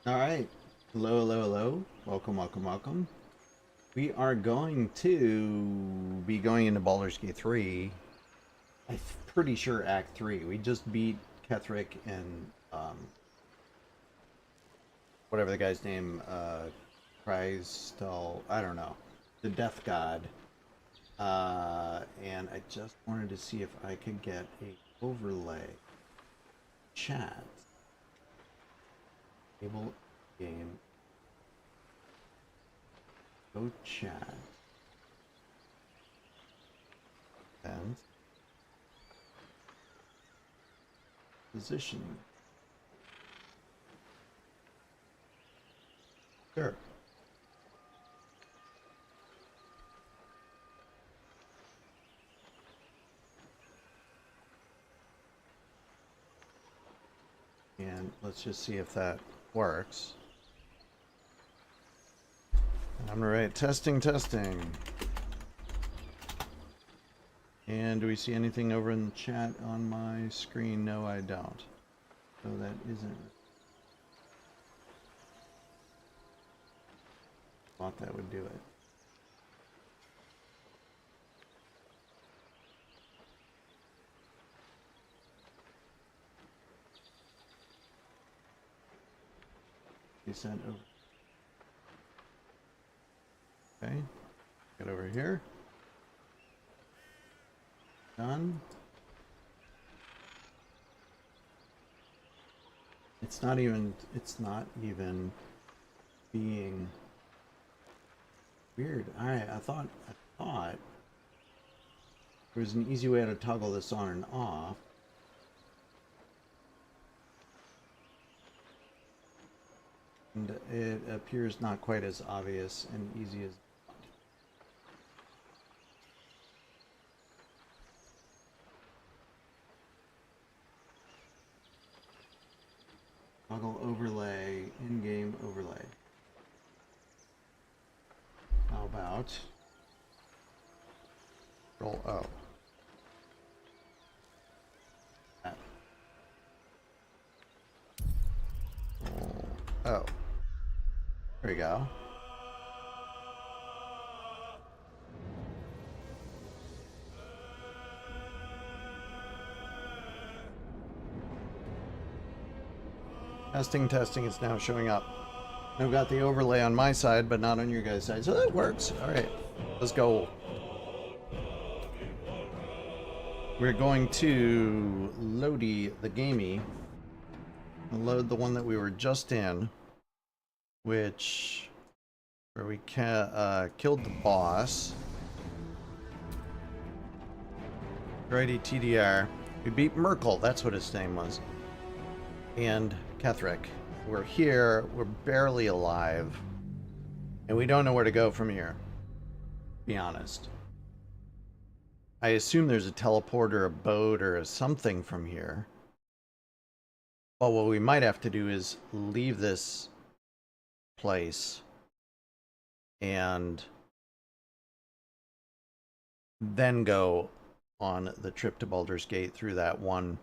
All right. Hello, hello, hello. Welcome, welcome, welcome. We are going to be going into Baldur's Gate 3. I'm pretty sure Act 3. We just beat Kethric and whatever the guy's name, Crystal, I don't know, the Death God. And I just wanted to see if I could get a overlay chat. Table game. Go chat. And position. Sure. And let's just see if that works. I'm right. Testing, testing. And do we see anything over in the chat on my screen? No, I don't. So that isn't. Thought that would do it. You sent over. Okay. Get over here. Done. It's not even being weird. I thought there was an easy way to toggle this on and off. And it appears not quite as obvious and easy as toggle overlay, in-game overlay. How about Control O? That. Oh. There we go. Testing, testing, it's now showing up. I've got the overlay on my side, but not on your guys' side, so that works. All right, let's go. We're going to loady the gamey. Load the one that we were just in, where we killed the boss. Droid TDR. We beat Myrkul, that's what his name was. And Kethric. We're here, we're barely alive, and we don't know where to go from here, to be honest. I assume there's a teleporter, a boat, or something from here. But what we might have to do is leave this place and then go on the trip to Baldur's Gate through that one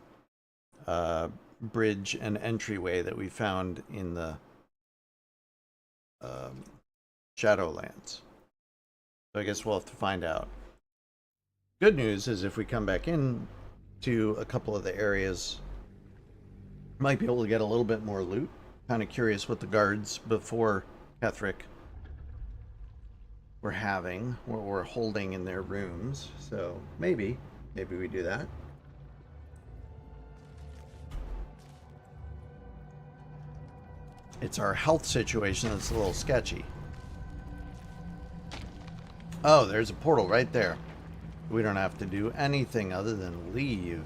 bridge and entryway that we found in the Shadowlands. So I guess we'll have to find out. Good news is if we come back in to a couple of the areas, might be able to get a little bit more loot. Kind of curious what the guards before Kethric were having, or were holding in their rooms. So maybe we do that. It's our health situation that's a little sketchy. Oh, there's a portal right there. We don't have to do anything other than leave.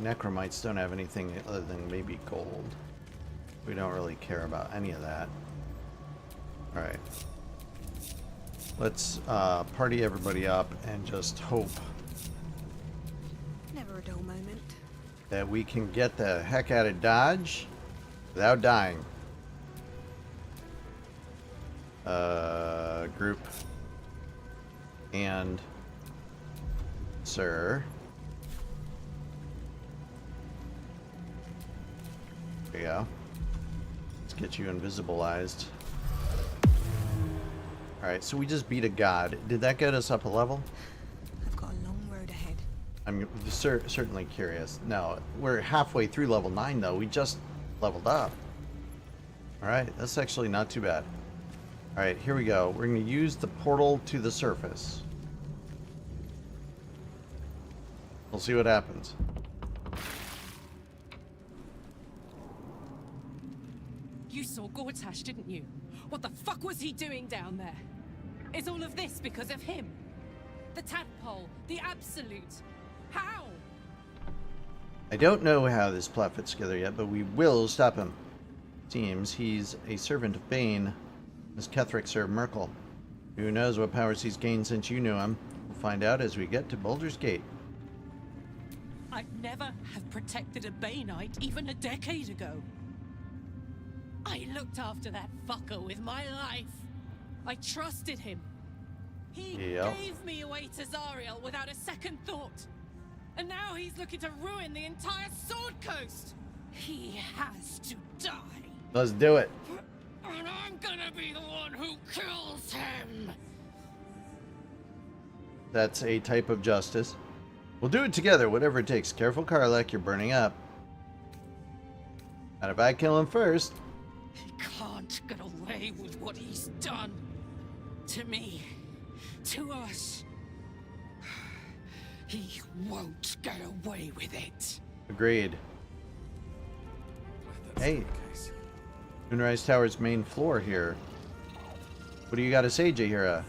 Necromites don't have anything other than maybe gold. We don't really care about any of that. Alright. Let's party everybody up and just hope Never a dull moment. That we can get the heck out of Dodge without dying. Group and sir. There you go. Let's get you invisibilized. Alright, so we just beat a god. Did that get us up a level? I've got a long road ahead. I'm certainly curious. No, we're halfway through level 9 though. We just leveled up. Alright, that's actually not too bad. Alright, here we go. We're going to use the portal to the surface. We'll see what happens. You saw Gortash, didn't you? What the fuck was he doing down there? Is all of this because of him? The tadpole, the absolute. How? I don't know how this plot fits together yet, but we will stop him. Seems he's a servant of Bane, as Kethric served Myrkul. Who knows what powers he's gained since you knew him? We'll find out as we get to Baldur's Gate. I'd never have protected a Baneite even a decade ago. I looked after that fucker with my life. I trusted him. He gave me away to Zariel without a second thought. And now he's looking to ruin the entire Sword Coast. He has to die. Let's do it. And I'm gonna be the one who kills him. That's a type of justice. We'll do it together, whatever it takes. Careful, Karlach, you're burning up. Not if I kill him first. He can't get away with what he's done. To me. To us. He won't get away with it. Agreed. Hey. Moonrise Tower's main floor here. What do you got to say, Jaheira?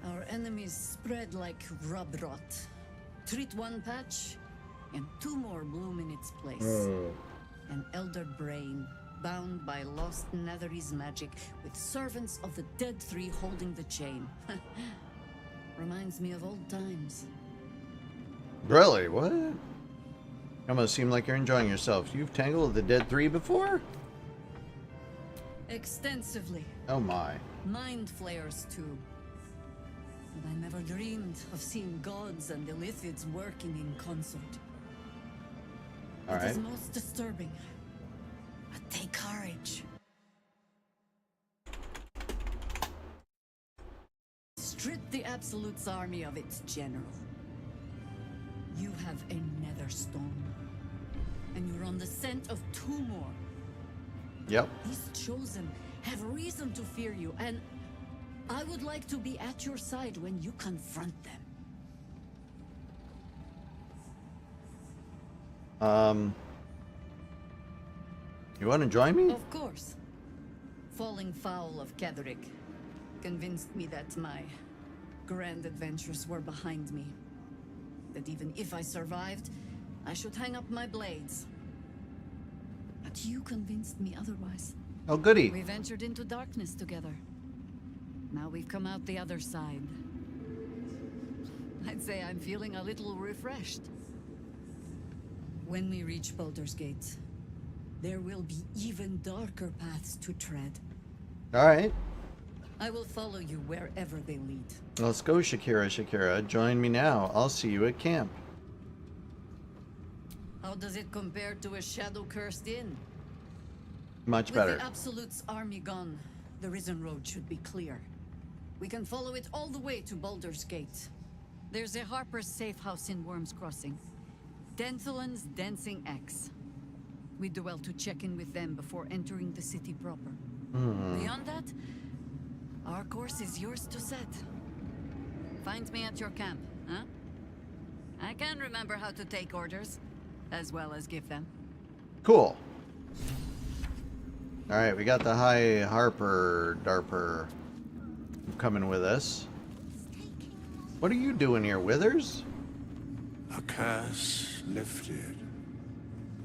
Our enemies spread like rub rot. Treat one patch, and two more bloom in its place. An elder brain, bound by lost Netherese magic, with servants of the Dead Three holding the chain. Reminds me of old times. Really? What? You almost seem like you're enjoying yourself. You've tangled with the Dead Three before? Extensively. Oh my. Mind flayers, too. And I never dreamed of seeing gods and Illithids working in concert. All It is right. most disturbing. But take courage. Strip the Absolute's army of its general. You have a nether stone. And you're on the scent of two more. Yep. These chosen have reason to fear you, and I would like to be at your side when you confront them. You want to join me? Of course. Falling foul of Kethric convinced me that my grand adventures were behind me. That even if I survived, I should hang up my blades. But you convinced me otherwise. Oh, goody. We ventured into darkness together. Now we've come out the other side. I'd say I'm feeling a little refreshed. When we reach Baldur's Gate, there will be even darker paths to tread. All right. I will follow you wherever they lead. Let's go, Shakira. Join me now. I'll see you at camp. How does it compare to a shadow-cursed inn? Much With better. the Absolute's army gone, the Risen Road should be clear. We can follow it all the way to Baldur's Gate. There's a Harper's safe house in Worm's Crossing. Denthalen's Dancing Axe. We do well to check in with them before entering the city proper. Beyond that, our course is yours to set. Find me at your camp, huh? I can remember how to take orders, as well as give them. Cool. All right, we got the High Harper Darper coming with us. What are you doing here, Withers? A curse lifted.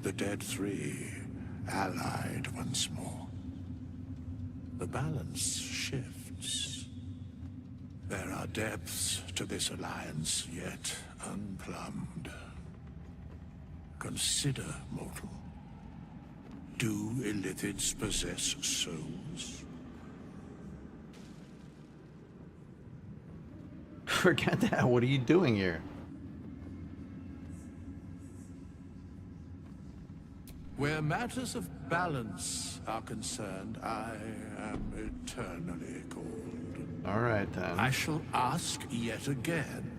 The Dead Three allied once more. The balance shifts. There are depths to this alliance yet unplumbed. Consider, mortal. Do Illithids possess souls? Forget that. What are you doing here? Where matters of balance are concerned, I am eternally cold. All right, then. I shall ask yet again.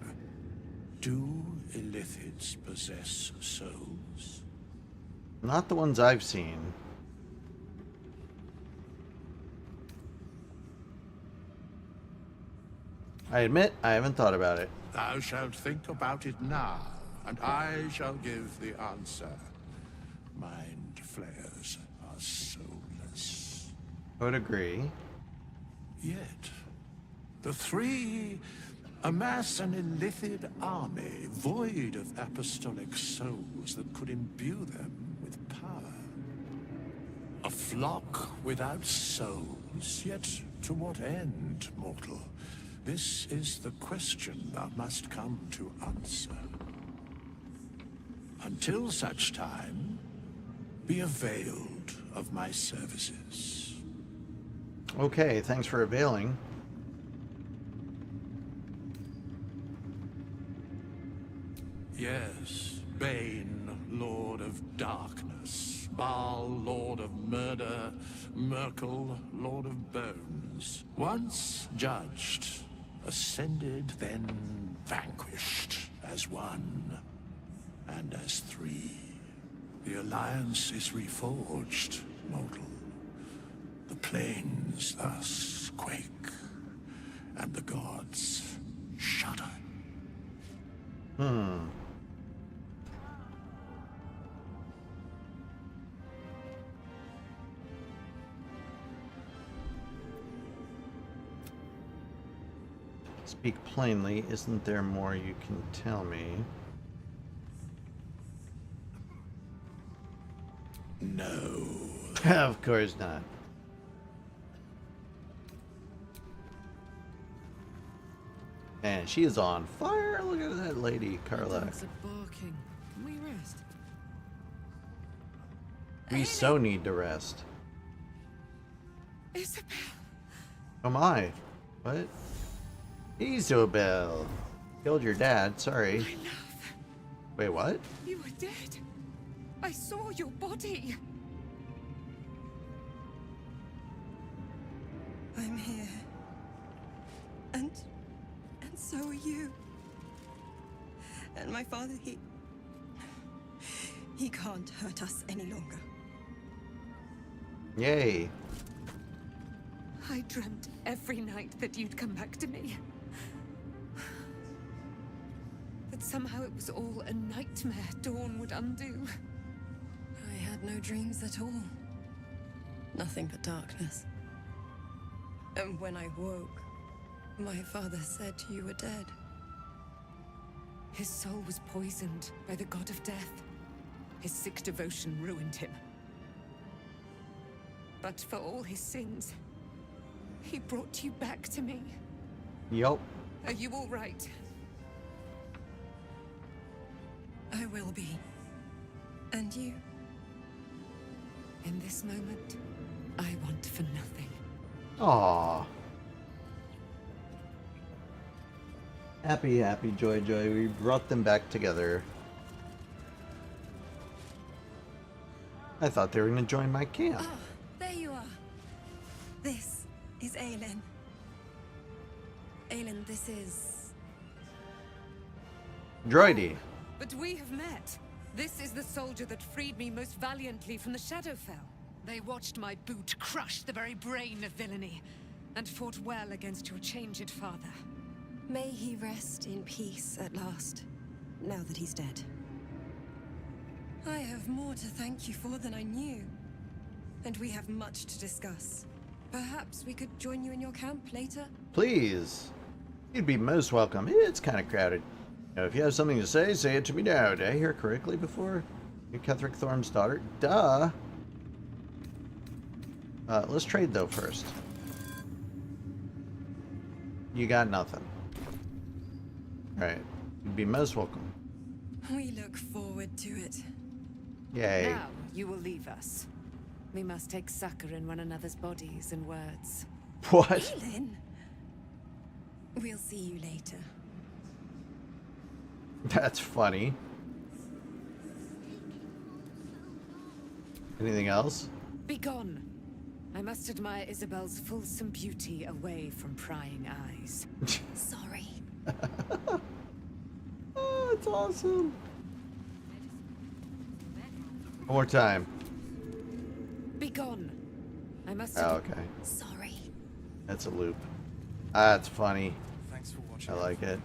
Do illithids possess souls? Not the ones I've seen. I admit, I haven't thought about it. Thou shalt think about it now, and I shall give the answer. Mind flayers are soulless. I would agree. Yet, the three amass an illithid army void of apostolic souls that could imbue them with power. A flock without souls, yet to what end, mortal? This is the question thou must come to answer. Until such time, be availed of my services. Okay, thanks for availing. Yes, Bane, Lord of Darkness, Baal, Lord of Murder, Myrkul, Lord of Bones. Once judged, ascended, then vanquished as one, and as three. The alliance is reforged, mortal. The plains thus quake, and the gods shudder. Speak plainly, isn't there more you can tell me? No. Of course not. Man, she is on fire. Look at that lady, Carla. Dogs are barking. Can we rest? We so need to rest. Isabel, Oh my. What? Isobel. Killed your dad, sorry. my love, Wait, what? you were dead. I saw your body. I'm here. And so are you. And my father, he can't hurt us any longer. Yay. I dreamt every night that you'd come back to me. That somehow it was all a nightmare Dawn would undo. I had no dreams at all. Nothing but darkness. And when I woke, my father said you were dead. His soul was poisoned by the god of death. His sick devotion ruined him. But for all his sins, he brought you back to me. Yup. Are you all right? I will be. And you? In this moment, I want for nothing. Aww. Happy, happy, joy, joy. We brought them back together. I thought they were going to join my camp. Ah, there you are. This is Aelin. Aelin, this is... Droidy. But we have met. This is the soldier that freed me most valiantly from the Shadowfell. They watched my boot crush the very brain of villainy, and fought well against your changed father. May he rest in peace at last, now that he's dead. I have more to thank you for than I knew. And we have much to discuss. Perhaps we could join you in your camp later? Please. You'd be most welcome. It's kind of crowded. Now, if you have something to say it to me now. Did I hear correctly before? You're Kethric Thorm's daughter? Duh. Let's trade, though, first. You got nothing. Alright. You'd be most welcome. We look forward to it. Yay. Now, you will leave us. We must take succor in one another's bodies and words. What? Aelin! We'll see you later. That's funny. Anything else? Begone. I must admire Isabel's fulsome beauty away from prying eyes. Sorry. Oh, it's awesome. One more time. Begone. I must. Oh, okay. Sorry. That's a loop. Ah, it's funny. Thanks for watching. I like it.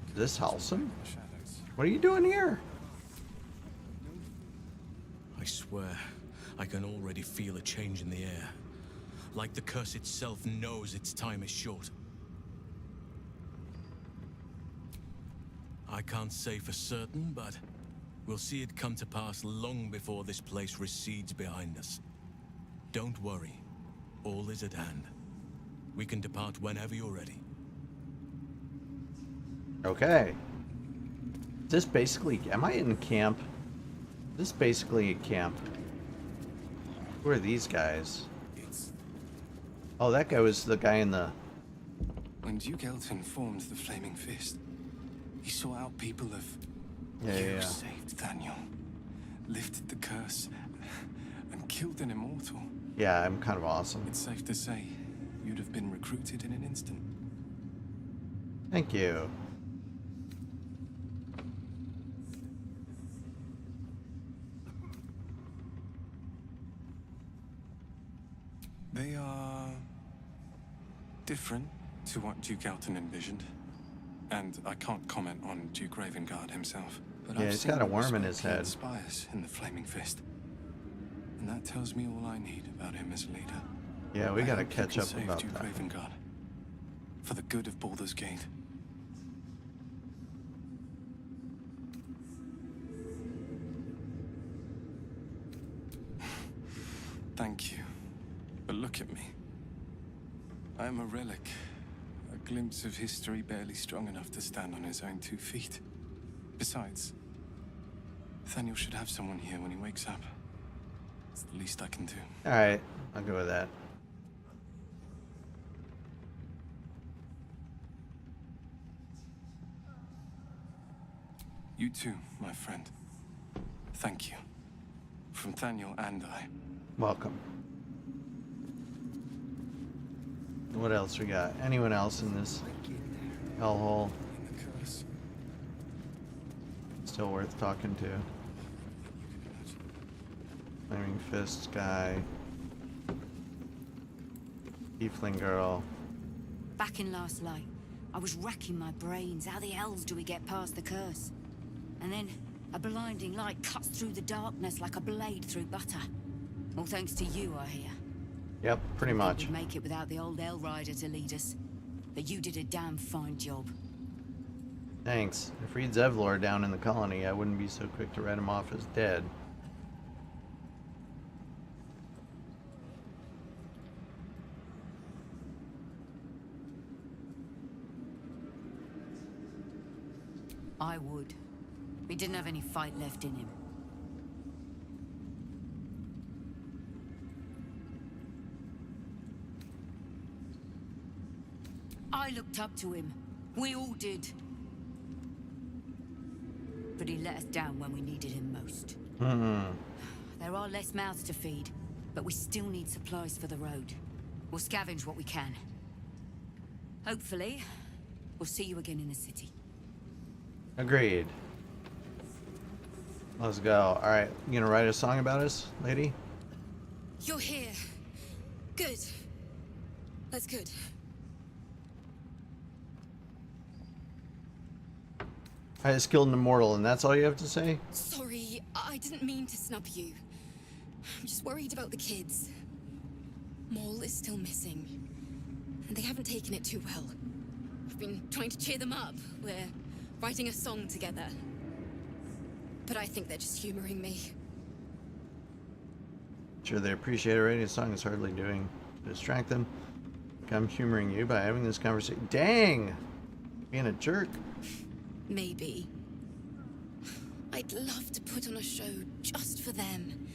Is this Halsum? What are you doing here? I swear, I can already feel a change in the air. Like the curse itself knows its time is short. I can't say for certain, but we'll see it come to pass long before this place recedes behind us. Don't worry. All is at hand. We can depart whenever you're ready. Okay. Is this basically... Am I in camp? Is this basically a camp? Who are these guys? Oh, that guy was the guy in the... When Duke Elton formed the Flaming Fist, he sought out people of... Yeah. Saved Thaniel, lifted the curse, and killed an immortal. Yeah, I'm kind of awesome. It's safe to say, you'd have been recruited in an instant. Thank you. They are... different to what Duke Elton envisioned. And I can't comment on Duke Ravengard himself. But Yeah, I've he's seen got a what worm in respect his he head. inspires in the Flaming Fist. And that tells me all I need about him as a leader. Yeah, we I gotta hope you catch can up save about Duke that. Ravengard. For the good of Baldur's Gate. Thank you. But look at me. I am a relic. A glimpse of history barely strong enough to stand on his own 2 feet. Besides, Thaniel should have someone here when he wakes up. It's the least I can do. Alright, I'll go with that. You too, my friend. Thank you. From Thaniel and I. Welcome. What else we got? Anyone else in this hellhole In the curse. still worth talking to? Flaming Fist guy. Tiefling girl. Back in Last Light, I was racking my brains. How the hells do we get past the curse? And then a blinding light cuts through the darkness like a blade through butter. All thanks to you, I hear. Yep, pretty much. We'd make it without the old El Rider to lead us. But you did a damn fine job. Thanks. If Reed Zevlor down in the colony, I wouldn't be so quick to write him off as dead. I would. He didn't have any fight left in him. I looked up to him. We all did. But he let us down when we needed him most. There are less mouths to feed, but we still need supplies for the road. We'll scavenge what we can. Hopefully, we'll see you again in the city. Agreed. Let's go. Alright, you gonna write a song about us, lady? You're here. Good. That's good. I just killed an immortal, and that's all you have to say? Sorry, I didn't mean to snub you. I'm just worried about the kids. Maul is still missing, and they haven't taken it too well. I've been trying to cheer them up. We're writing a song together. But I think they're just humoring me. Sure, they appreciate it. Writing a song is hardly doing to distract them. I'm humoring you by having this conversation. Dang! Being a jerk. Maybe. I'd love to put on a show just for them.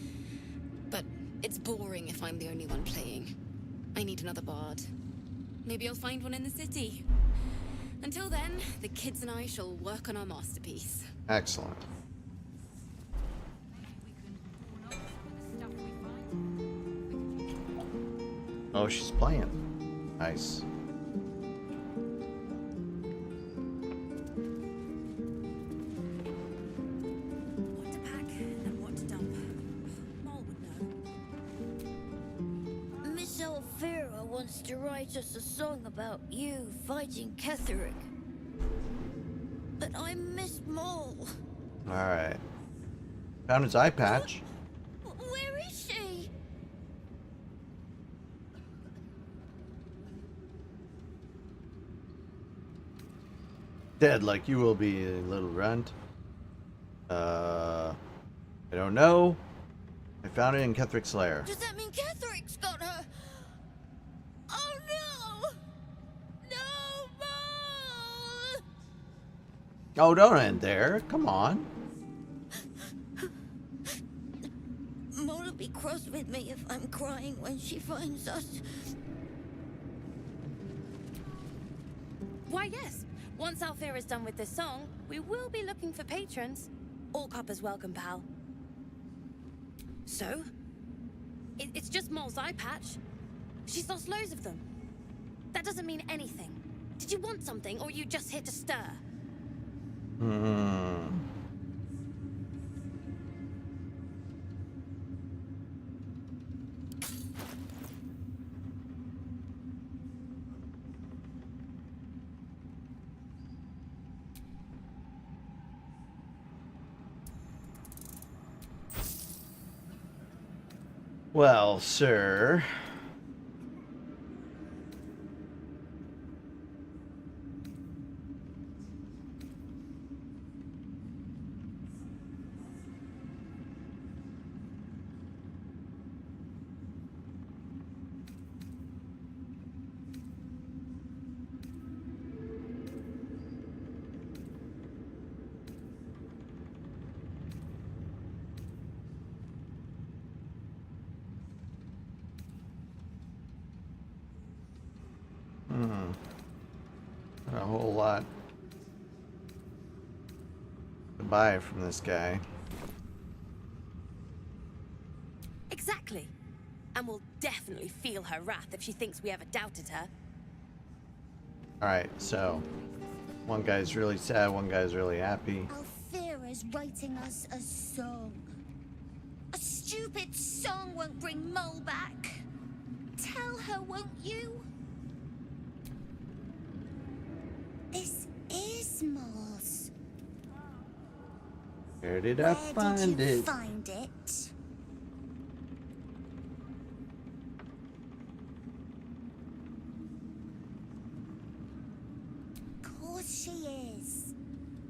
But it's boring if I'm the only one playing. I need another bard. Maybe I'll find one in the city. Until then, the kids and I shall work on our masterpiece. Excellent. Oh, she's playing. Nice. What to pack and what to dump. Maul would know. Miss Elvira wants to write us a song about you fighting Kethric. But I miss Maul. Alright. Found his eye patch. Where is she? Dead like you will be, little runt. I don't know. I found it in Kethric's lair. Does that mean Kethric's got her? Oh no! No, Maul! Oh, don't end there. Come on. Maul will be cross with me if I'm crying when she finds us. Why, yes. Once Alfira's done with this song, we will be looking for patrons. All coppers welcome, pal. So? It's just Maul's eye patch. She's lost loads of them. That doesn't mean anything. Did you want something, or are you just here to stir? Well, sir. Not a whole lot to buy from this guy. Exactly. And we'll definitely feel her wrath if she thinks we ever doubted her. Alright, so one guy's really sad, one guy's really happy. Alfira's writing us a song. A stupid song won't bring Maul back. Tell her, won't you? This is Maul's. Where did I find Where did you it? find it? Of course she is.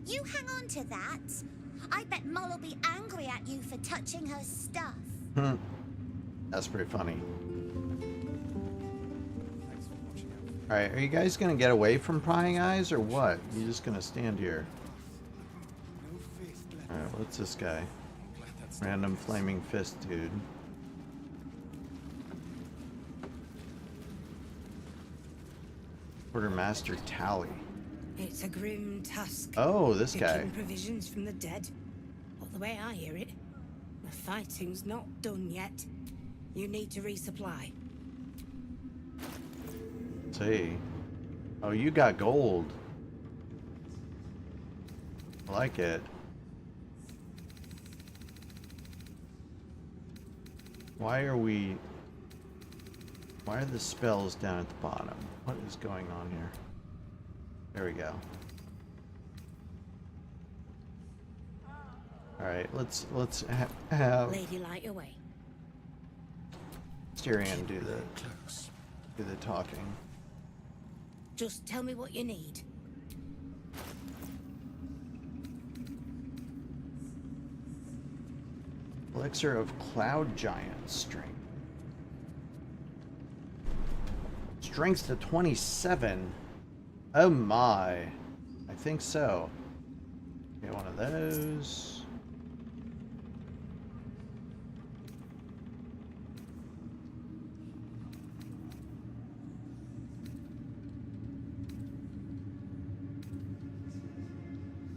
You hang on to that. I bet Maul will be angry at you for touching her stuff. That's pretty funny. Alright, are you guys gonna get away from prying eyes or what? You just gonna stand here? Alright, what's this guy? Random flaming fist dude. Quartermaster Tally. It's a grim task. Oh, this guy. Picking provisions from the dead. But the way I hear it, the fighting's not done yet. You need to resupply. See. Oh, you got gold. I like it. Why are the spells down at the bottom? What is going on here? There we go. Alright, let's have Lady, light away. Styrian do the talking. Just tell me what you need. Elixir of Cloud Giant strength. Strength to 27. Oh my. I think so. Get one of those.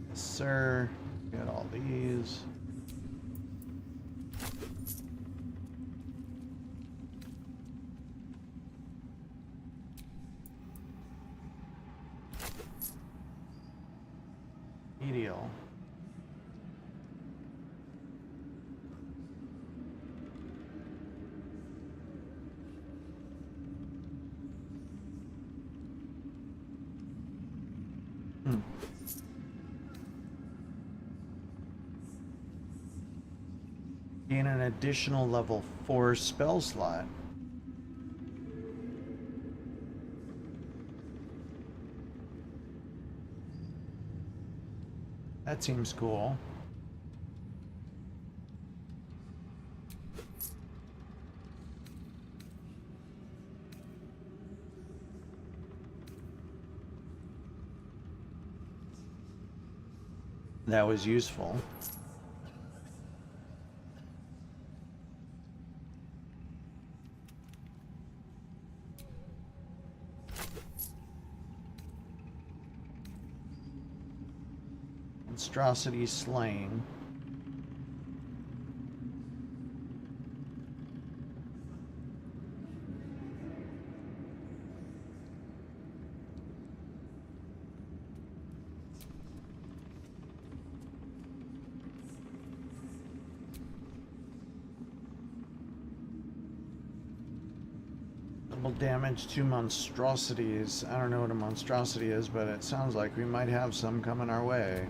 Yes, sir. Get all these. Gain an additional level 4 spell slot. That seems cool. That was useful. Monstrosity slain. Double damage to monstrosities. I don't know what a monstrosity is, but it sounds like we might have some coming our way.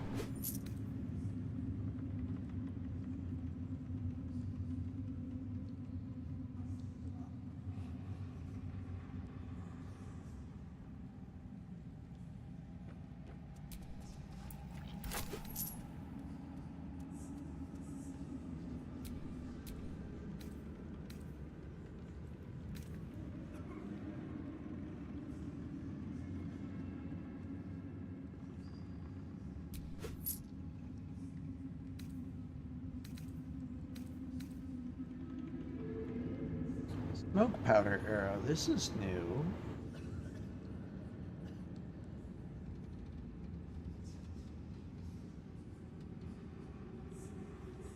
Smoke powder arrow. This is new.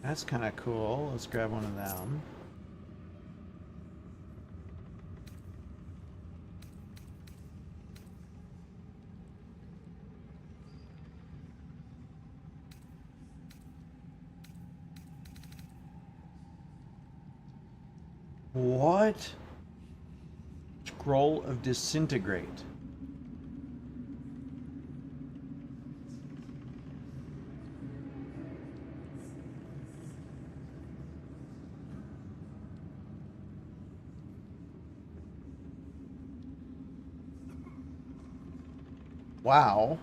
That's kind of cool. Let's grab one of them. What? Scroll of Disintegrate. Wow.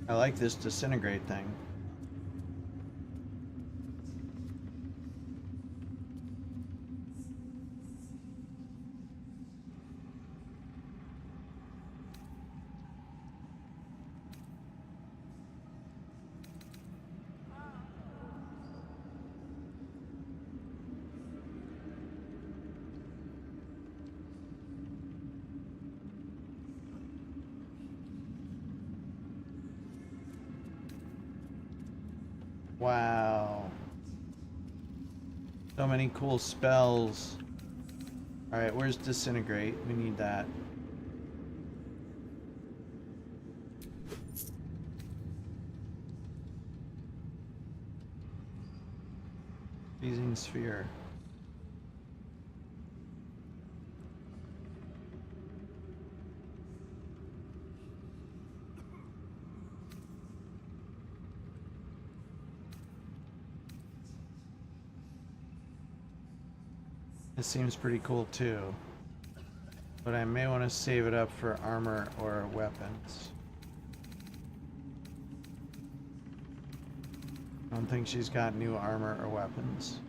I like this disintegrate thing. Wow. So many cool spells. Alright, where's Disintegrate? We need that. Freezing Sphere. This seems pretty cool too, but I may want to save it up for armor or weapons. I don't think she's got new armor or weapons.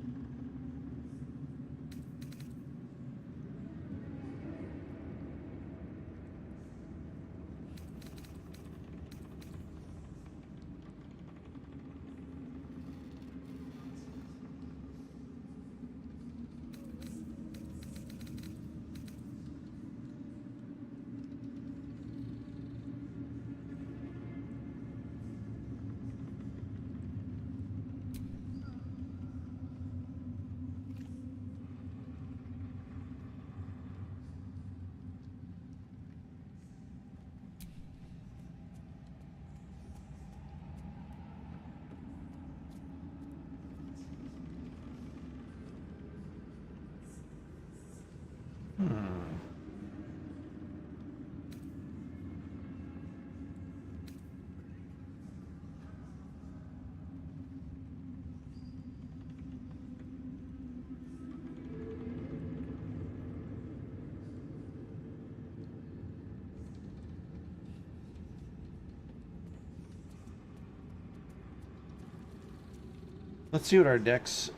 Let's see what our decks.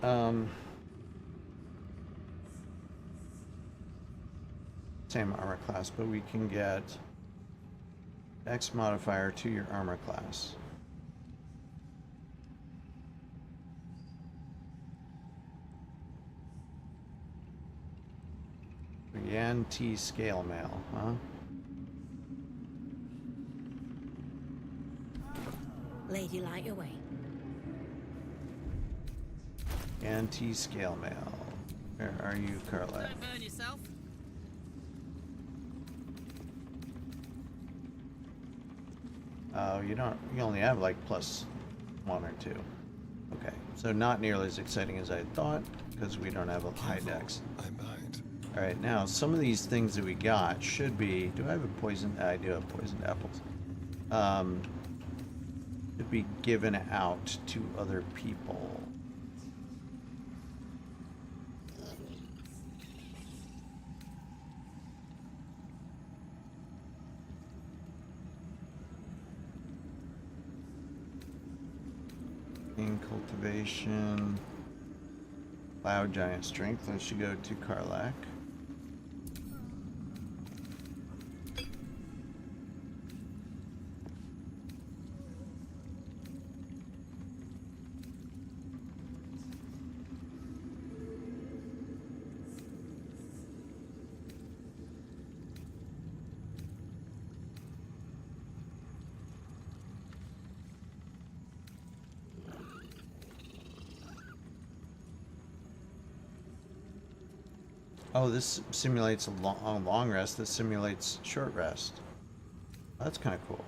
Same armor class, but we can get X modifier to your armor class. Yan T scale mail, huh? Lady, light away. Yan T scale mail. Where are you, Carla? Don't burn yourself. Oh, you don't. You only have like +1 or 2. Okay, so not nearly as exciting as I thought because we don't have a high dex. I might. All right, now some of these things that we got should be. Do I have a poison? I do have poisoned apples. Should be given out to other people. In cultivation, cloud giant strength. That should go to Karlak. Oh, this simulates a long rest. This simulates short rest. That's kind of cool.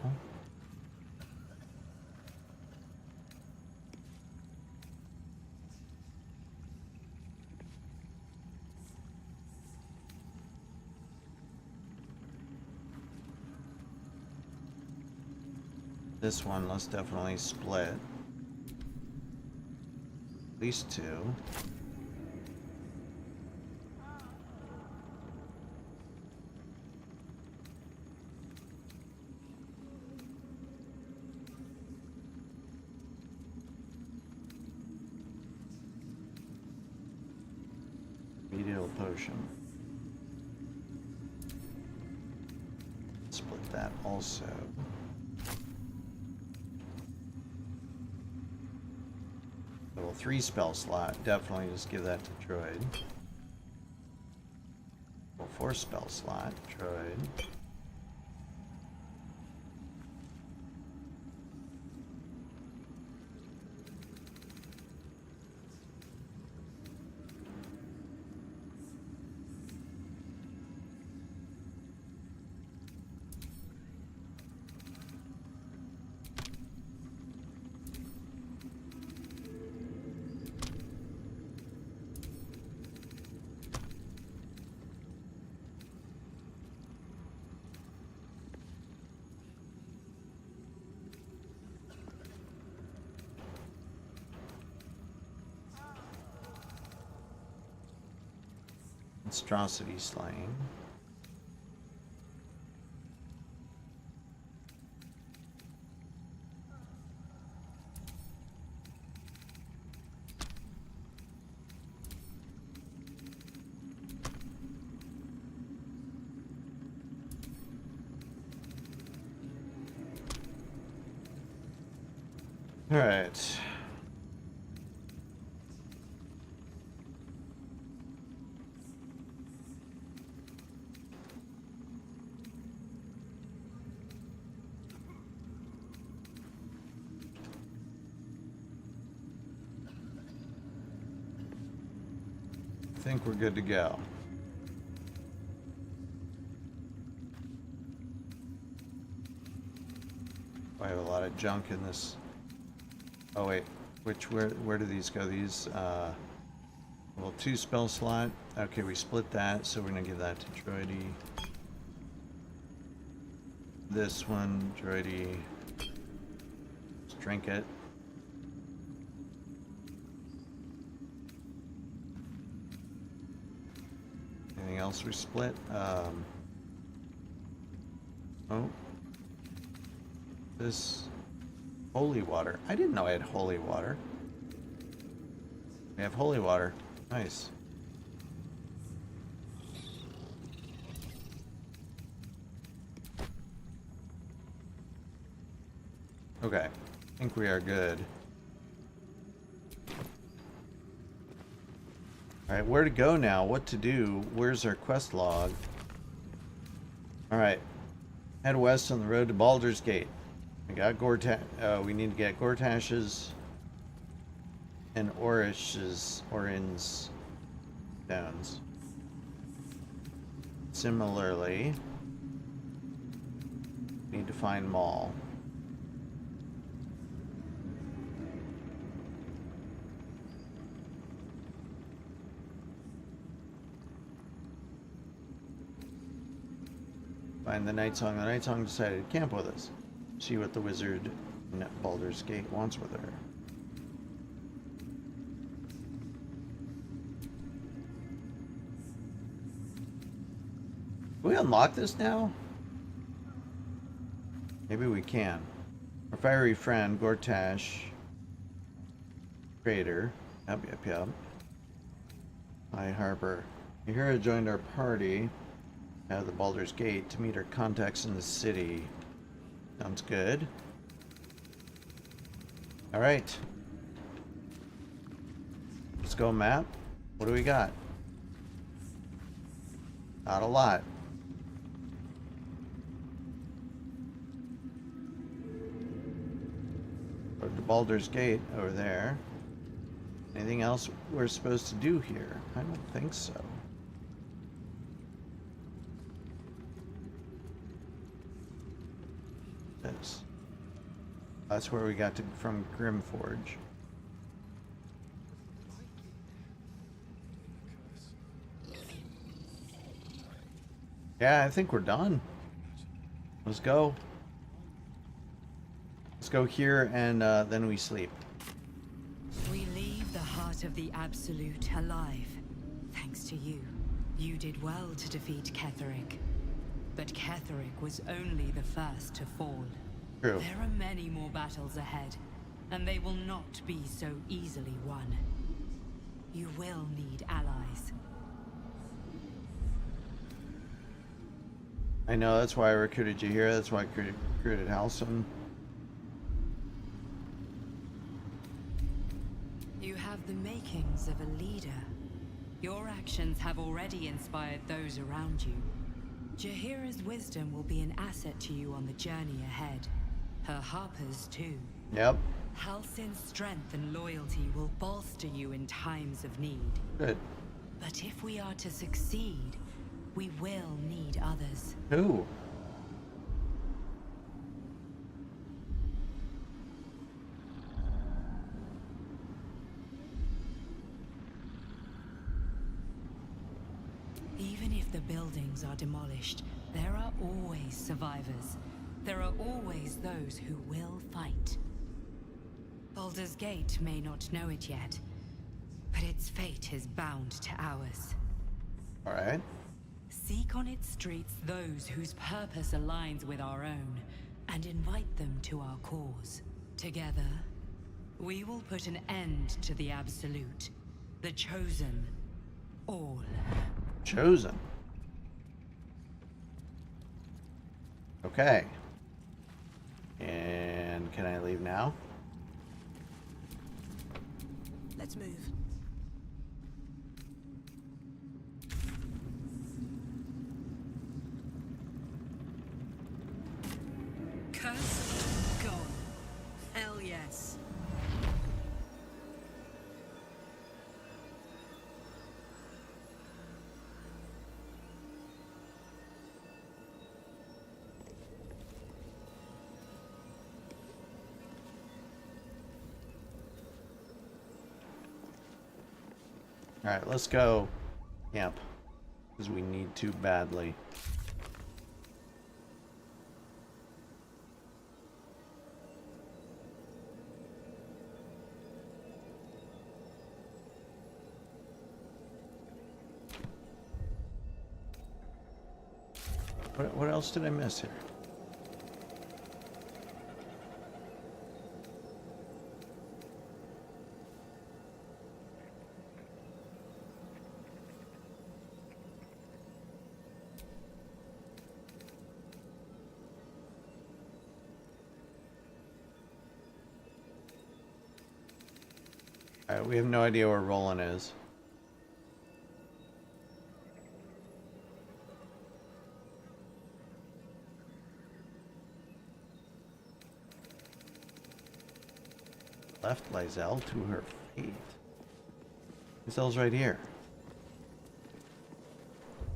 This one, let's definitely split. At least 2. Medial potion. Split that also. Level 3 spell slot. Definitely just give that to Droyd. Level 4 spell slot. Droyd. Monstrosity slaying. All right. I think we're good to go. I have a lot of junk in this. Oh wait, where do these go? These well, 2 spell slot. Okay, we split that, so we're gonna give that to Droidy. This one, Droidy. Let's drink it. Anything else we split? Oh. This holy water. I didn't know I had holy water. We have holy water. Nice. Okay. I think we are good. Alright, where to go now? What to do? Where's our quest log? Alright. Head west on the road to Baldur's Gate. We got we need to get Gortash's and Orin's stones. Similarly, need to find Maul. Find the Night Song. The Night Song decided to camp with us. See what the wizard in Baldur's Gate wants with her. Can we unlock this now? Maybe we can. Our fiery friend, Gortash. Trader. Yep. Hi, Harper. Yahira joined our party at the Baldur's Gate to meet our contacts in the city. Sounds good. Alright. Let's go map. What do we got? Not a lot. Go to Baldur's Gate over there. Anything else we're supposed to do here? I don't think so. That's where we got to from Grimforge. Yeah, I think we're done. Let's go. Let's go here and then we sleep. We leave the heart of the Absolute alive. Thanks to you. You did well to defeat Kethric. But Kethric was only the first to fall. True. There are many more battles ahead, and they will not be so easily won. You will need allies. I know, that's why I recruited you here. That's why I recruited Halson. You have the makings of a leader. Your actions have already inspired those around you. Jahira's wisdom will be an asset to you on the journey ahead. Her Harper's too. Yep. Halsin's strength and loyalty will bolster you in times of need. Good. But if we are to succeed, we will need others. Who? Even if the buildings are demolished, there are always survivors. There are always those who will fight. Baldur's Gate may not know it yet, but its fate is bound to ours. All right. Seek on its streets those whose purpose aligns with our own, and invite them to our cause. Together, we will put an end to the Absolute, the Chosen, all. Chosen. Okay. And can I leave now? Let's move. Curse gone. Hell yes. Alright, let's go camp. Because we need to badly. What else did I miss here? Alright, we have no idea where Roland is. Left Lysel to her fate. Lysel's right here.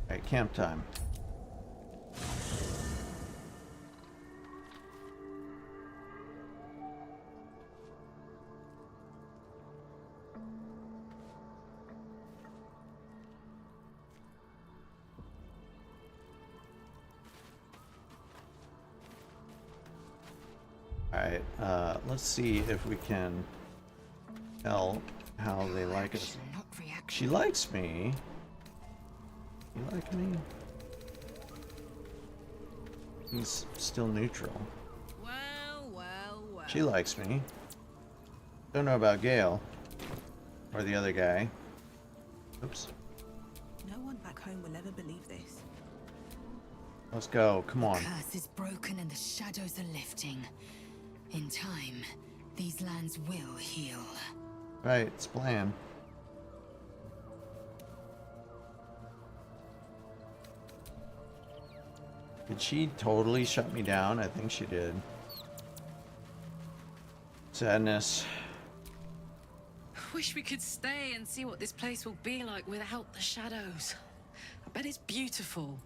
Alright, camp time. Alright, let's see if we can tell how they like us. She likes me. You like me? He's still neutral. Well. She likes me. Don't know about Gale. Or the other guy. Oops. No one back home will ever believe this. Let's go. Come on. The curse is broken and the shadows are lifting. In time, these lands will heal. Right, it's plan. Did she totally shut me down? I think she did. Sadness. Wish we could stay and see what this place will be like without the shadows. I bet it's beautiful.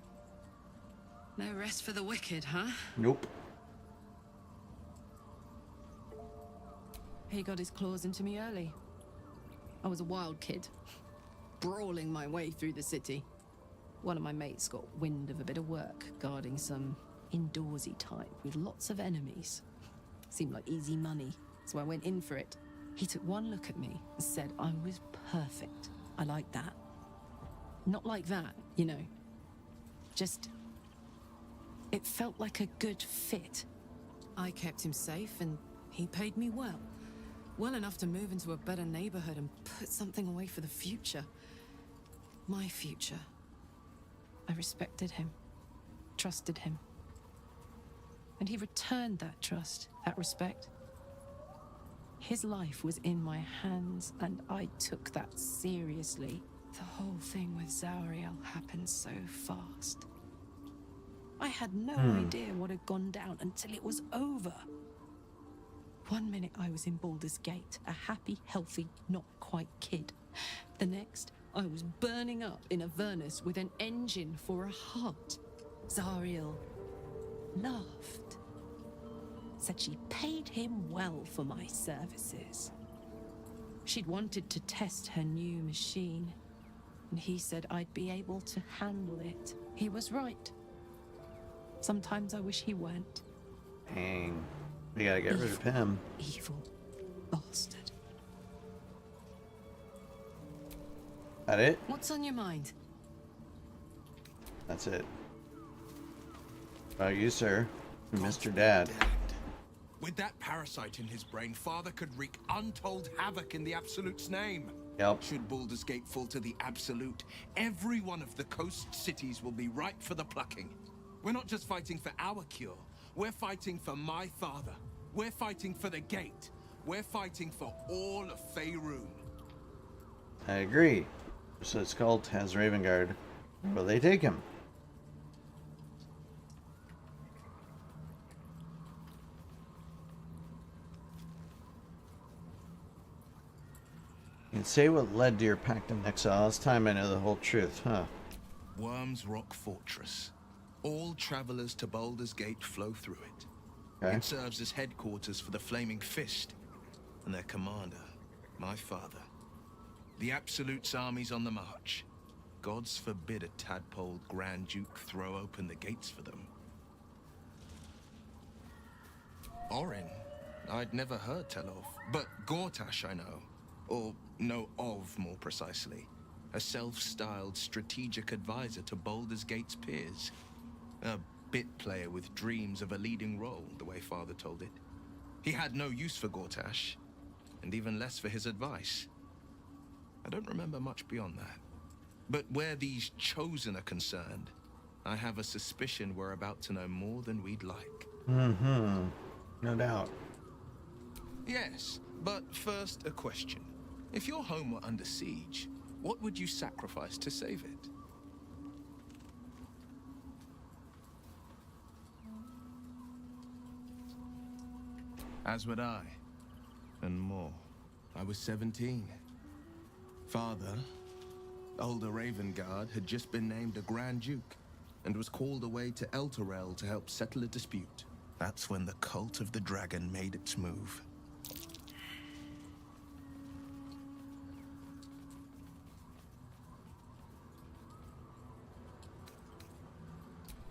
No rest for the wicked, huh? Nope. He got his claws into me early. I was a wild kid, brawling my way through the city. One of my mates got wind of a bit of work guarding some indoorsy type with lots of enemies. Seemed like easy money, so I went in for it. He took one look at me and said I was perfect. I like that. Not like that, you know. Just... it felt like a good fit. I kept him safe and he paid me well. Well enough to move into a better neighborhood and put something away for the future. My future. I respected him, trusted him. And he returned that trust, that respect. His life was in my hands, and I took that seriously. The whole thing with Zauriel happened so fast. I had no idea what had gone down until it was over. 1 minute I was in Baldur's Gate, a happy, healthy, not quite kid. The next, I was burning up in Avernus with an engine for a heart. Zauriel laughed. Said she paid him well for my services. She'd wanted to test her new machine, and he said I'd be able to handle it. He was right. Sometimes I wish he weren't. Dang. We gotta get rid of him. Evil bastard. That it? What's on your mind? That's it. About you, sir. You missed your dad. With that parasite in his brain, Father could wreak untold havoc in the Absolute's name. Yep. Should Baldur's Gate fall to the Absolute, every one of the coast cities will be ripe for the plucking. We're not just fighting for our cure. We're fighting for my father. We're fighting for the Gate. We're fighting for all of Faerun. I agree. So Skull has Ravengard. Will they take him? You can say what led to your pact in exile. It's time I know the whole truth, huh? Worm's Rock Fortress. All travelers to Baldur's Gate flow through it. Okay. It serves as headquarters for the Flaming Fist and their commander, my father. The Absolute's army's on the march. Gods forbid a tadpole Grand Duke throw open the gates for them. Orin, I'd never heard tell of, but Gortash I know. Or know of, more precisely. A self-styled strategic advisor to Baldur's Gate's peers. A bit player with dreams of a leading role, the way Father told it. He had no use for Gortash, and even less for his advice. I don't remember much beyond that. But where these Chosen are concerned, I have a suspicion we're about to know more than we'd like. Mm-hmm. No doubt. Yes, but first a question. If your home were under siege, what would you sacrifice to save it? As would I, and more. I was 17. Father, older Ravengard, had just been named a Grand Duke and was called away to Elturel to help settle a dispute. That's when the cult of the dragon made its move.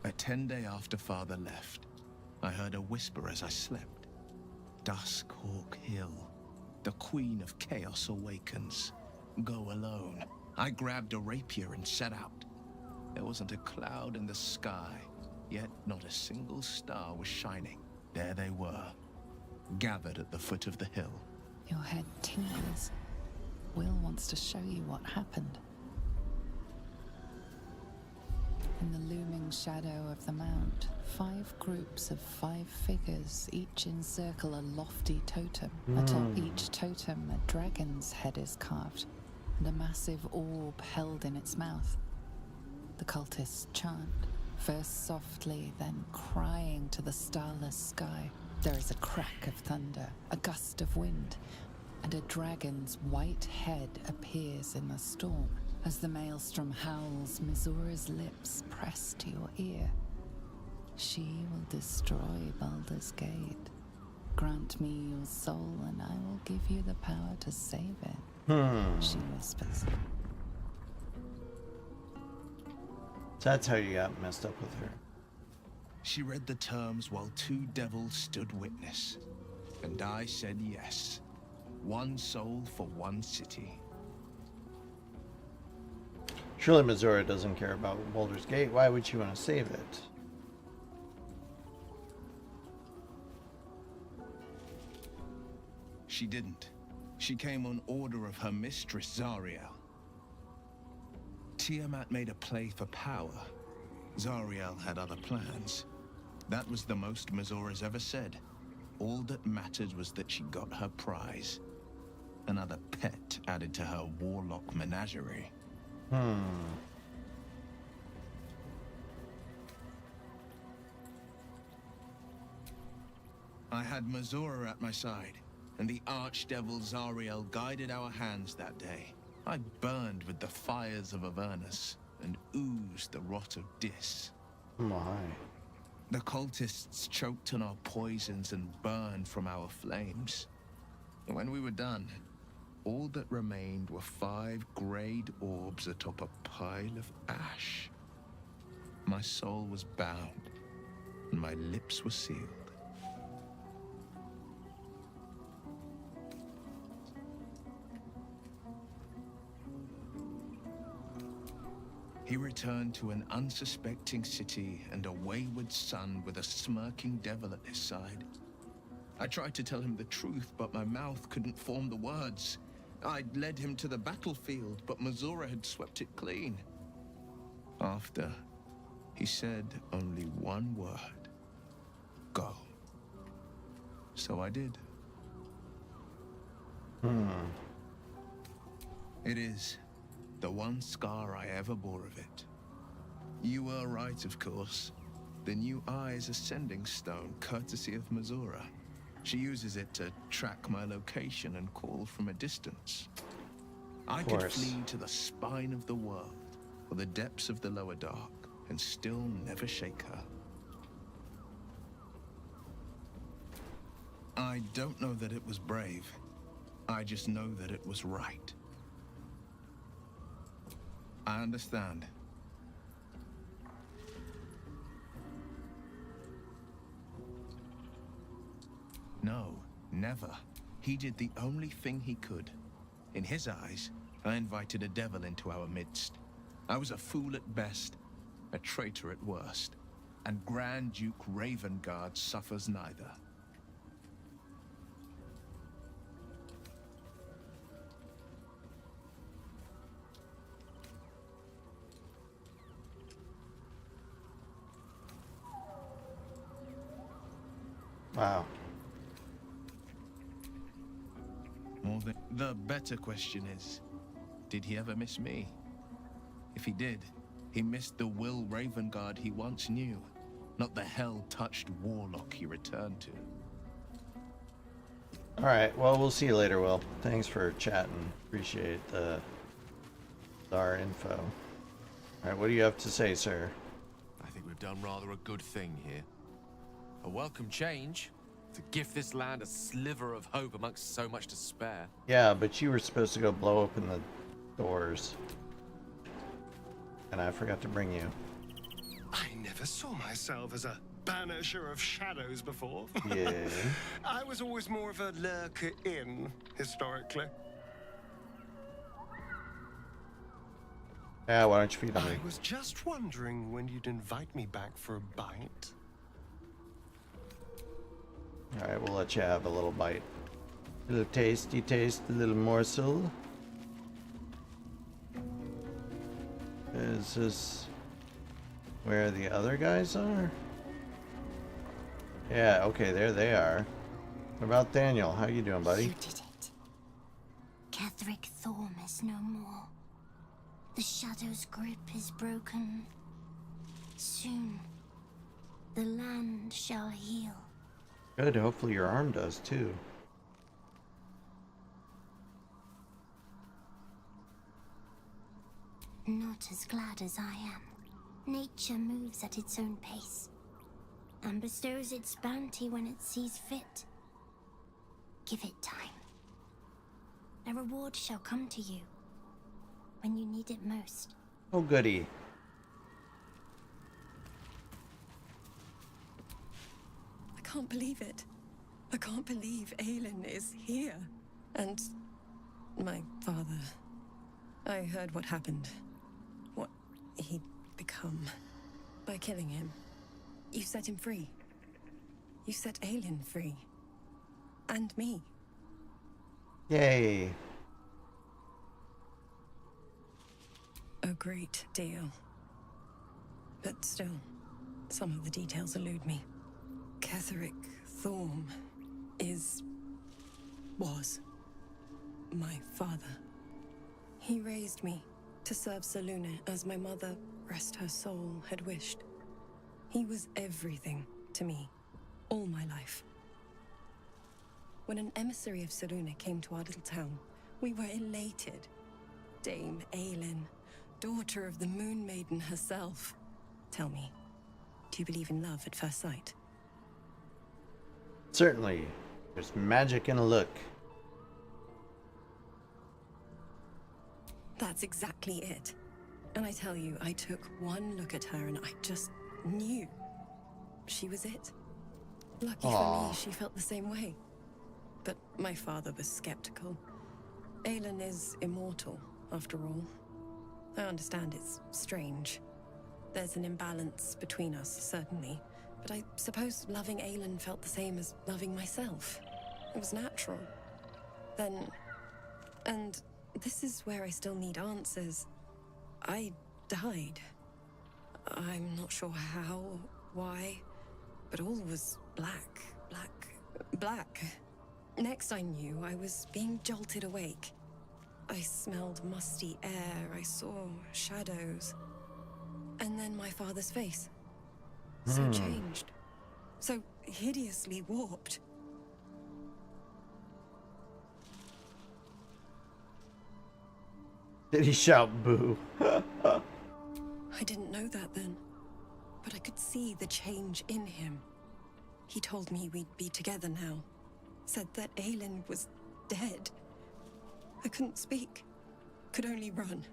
A 10-day after Father left, I heard a whisper as I slept. Duskhawk Hill. The Queen of Chaos awakens. Go alone. I grabbed a rapier and set out. There wasn't a cloud in the sky, yet not a single star was shining. There they were, gathered at the foot of the hill. Your head tingles. Will wants to show you what happened. In the looming shadow of the mount, 5 groups of 5 figures each encircle a lofty totem. Atop each totem, a dragon's head is carved, and a massive orb held in its mouth. The cultists chant, first softly, then crying to the starless sky. There is a crack of thunder, a gust of wind, and a dragon's white head appears in the storm. As the maelstrom howls, Mizura's lips press to your ear. She will destroy Baldur's Gate. Grant me your soul, and I will give you the power to save it. She whispers. So that's how you got messed up with her. She read the terms while 2 devils stood witness. And I said yes. 1 soul for 1 city. Surely Mizura doesn't care about Baldur's Gate. Why would she want to save it? She didn't. She came on order of her mistress, Zariel. Tiamat made a play for power. Zariel had other plans. That was the most Mizura's ever said. All that mattered was that she got her prize. Another pet added to her warlock menagerie. I had Mizura at my side, and the archdevil Zariel guided our hands that day. I burned with the fires of Avernus, and oozed the rot of Dis. My. The cultists choked on our poisons and burned from our flames. When we were done, all that remained were 5 greyed orbs atop a pile of ash. My soul was bound, and my lips were sealed. He returned to an unsuspecting city and a wayward son with a smirking devil at his side. I tried to tell him the truth, but my mouth couldn't form the words. I'd led him to the battlefield, but Mizura had swept it clean. After, he said only one word. Go. So I did. It is the one scar I ever bore of it. You were right, of course. The new eye is a sending stone, courtesy of Mizura. She uses it to track my location and call from a distance. I could flee to the spine of the world, or the depths of the lower dark, and still never shake her. I don't know that it was brave. I just know that it was right. I understand. No, never. He did the only thing he could. In his eyes, I invited a devil into our midst. I was a fool at best, a traitor at worst, and Grand Duke Ravengard suffers neither. Wow. More than... The better question is, did he ever miss me? If he did, he missed the Will Ravengard he once knew, not the hell-touched warlock he returned to. Alright, well, we'll see you later, Will. Thanks for chatting. Appreciate our info. Alright, what do you have to say, sir? I think we've done rather a good thing here. A welcome change to give this land a sliver of hope amongst so much despair. Yeah, but you were supposed to go blow open the doors. And I forgot to bring you. I never saw myself as a banisher of shadows before. Yeah. I was always more of a lurker in, historically. Yeah, why don't you feed on me? I was just wondering when you'd invite me back for a bite. Alright, we'll let you have a little bite. A little tasty taste, a little morsel. Is this where the other guys are? Yeah, okay, there they are. What about Daniel? How you doing, buddy? You did it. Kethric Thorm is no more. The Shadow's grip is broken. Soon, the land shall heal. Good, hopefully your arm does too. Not as glad as I am. Nature moves at its own pace, and bestows its bounty when it sees fit. Give it time. A reward shall come to you when you need it most. Oh, goody. I can't believe it. I can't believe Aelin is here. And my father. I heard what happened. What he'd become. By killing him. You set him free. You set Aelin free. And me. Yay. A great deal. But still, some of the details elude me. Kethric Thorm was my father. He raised me to serve Selûne as my mother, rest her soul, had wished. He was everything to me, all my life. When an emissary of Selûne came to our little town, we were elated. Dame Aelin, daughter of the Moon Maiden herself. Tell me, do you believe in love at first sight? Certainly. There's magic in a look. That's exactly it. And I tell you, I took one look at her and I just knew she was it. Lucky for me, she felt the same way. But my father was skeptical. Aelin is immortal, after all. I understand it's strange. There's an imbalance between us, certainly. But I suppose loving Aelin felt the same as loving myself. It was natural. Then... and this is where I still need answers. I died. I'm not sure how, why, but all was black. Next I knew, I was being jolted awake. I smelled musty air, I saw shadows. And then my father's face. So changed. So hideously warped. Did he shout boo? I didn't know that then, but I could see the change in him. He told me we'd be together now. Said that Aelin was dead. I couldn't speak. Could only run.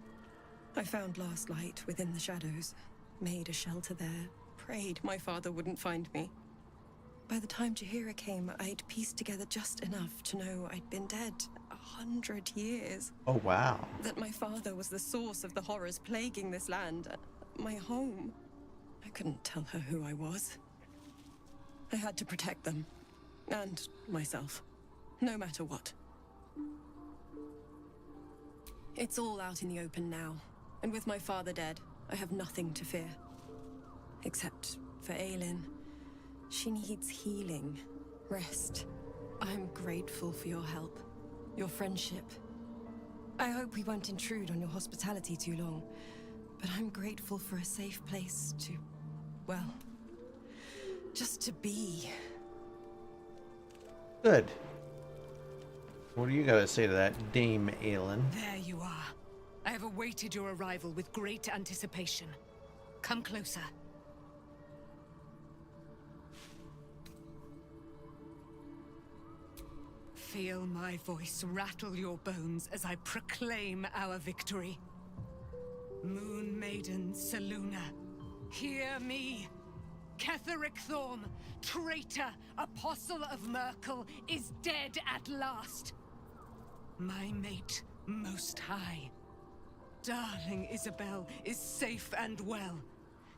I found last light within the shadows. Made a shelter there. Prayed my father wouldn't find me. By the time Jaheira came, I'd pieced together just enough to know I'd been dead 100 years. Oh, wow. That my father was the source of the horrors plaguing this land. My home. I couldn't tell her who I was. I had to protect them. And myself. No matter what. It's all out in the open now. And with my father dead, I have nothing to fear. Except for Aelin. She needs healing. Rest. I'm grateful for your help. your friendship. I hope we won't intrude on your hospitality too long, but I'm grateful for a safe place to, well, just to be. Good. What do you got to say to that, Dame Aelin? There you are. I have awaited your arrival with great anticipation. Come closer. Feel my voice rattle your bones as I proclaim our victory. Moon Maiden Selûne, hear me. Kethric Thorm, traitor, apostle of Myrkul, is dead at last. My mate, Most High, darling Isabel, is safe and well.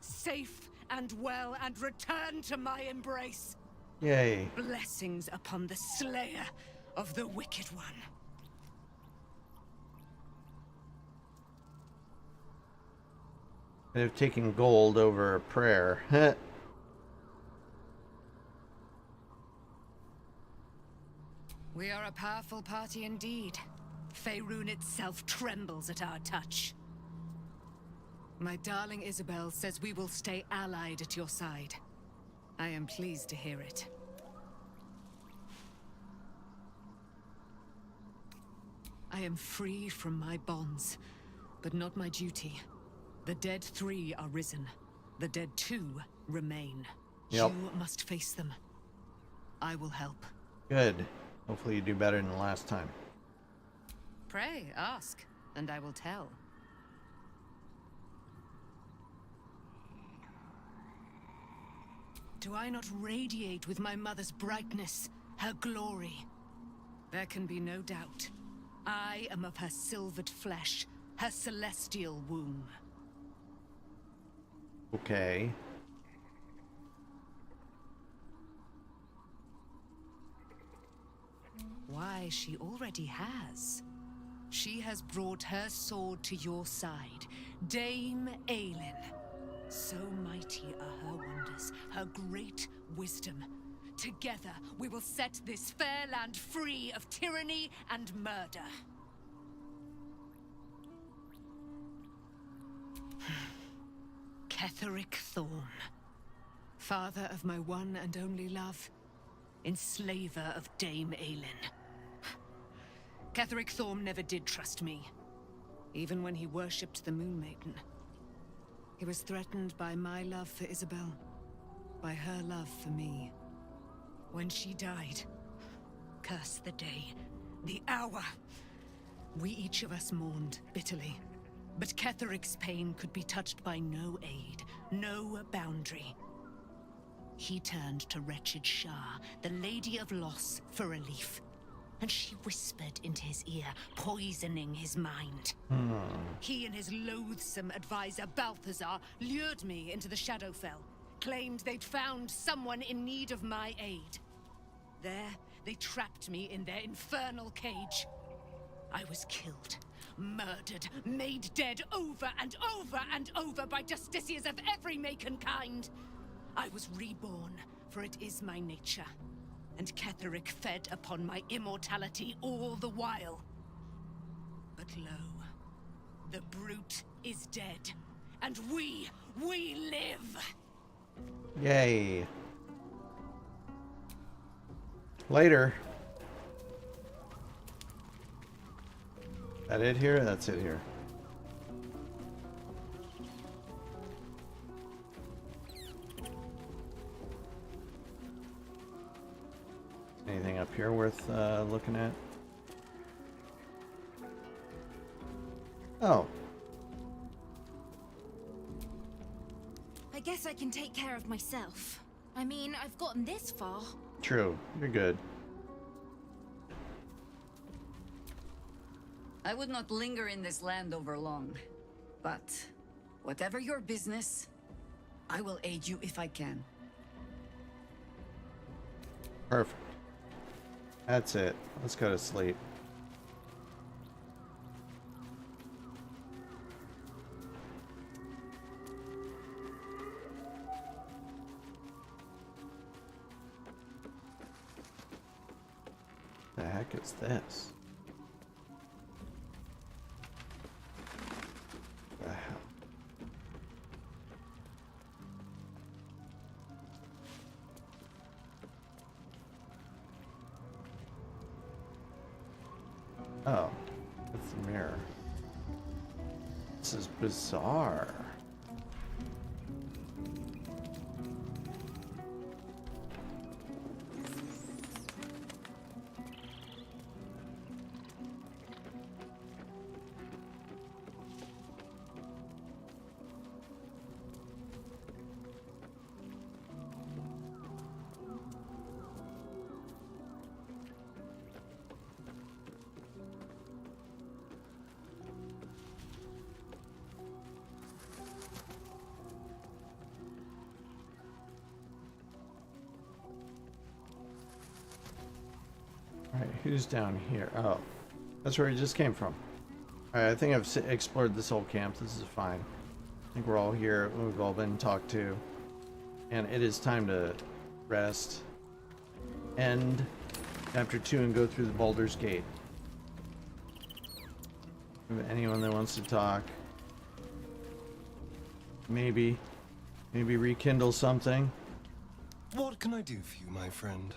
Safe and well, and returned to my embrace. Yay. Blessings upon the slayer of the Wicked One. They've taken gold over prayer. We are a powerful party indeed. Faerun itself trembles at our touch. My darling Isabel says we will stay allied at your side. I am pleased to hear it. I am free from my bonds, but not my duty. The dead 3 are risen. The dead 2 remain. Yep. You must face them. I will help. Good. Hopefully you do better than the last time. Pray, ask, and I will tell. Do I not radiate with my mother's brightness, her glory? There can be no doubt. I am of her silvered flesh, her celestial womb. Okay. Why, she already has. She has brought her sword to your side, Dame Aelin. So mighty are her wonders, her great wisdom. Together, we will set this fair land free of tyranny and murder. Kethric Thorm, father of my one and only love, enslaver of Dame Aelin. Kethric Thorm never did trust me, even when he worshipped the Moon Maiden. He was threatened by my love for Isabel, by her love for me. When she died, curse the day, the hour, we each of us mourned bitterly. But Kethric's pain could be touched by no aid, no boundary. He turned to wretched Shah, the Lady of Loss, for relief. And she whispered into his ear, poisoning his mind. He and his loathsome advisor, Balthazar, lured me into the Shadowfell, claimed they'd found someone in need of my aid. There, they trapped me in their infernal cage. I was killed, murdered, made dead over and over and over by justiciars of every make and kind. I was reborn, for it is my nature. And Kethric fed upon my immortality all the while. But lo, the brute is dead, and we live! Yay. Later. That it here? That's it here. Anything up here worth looking at? Oh. I guess I can take care of myself. I mean, I've gotten this far. True. You're good. I would not linger in this land over long. But whatever your business, I will aid you if I can. Perfect. That's it. Let's go to sleep. The heck is this? Oh, that's the mirror. This is bizarre. Alright, who's down here? Oh, that's where he just came from. Alright, I think I've explored this whole camp. This is fine. I think we're all here. We've all been talked to. And it is time to rest. End chapter 2 and go through the Baldur's Gate. Anyone that wants to talk. Maybe rekindle something. What can I do for you, my friend?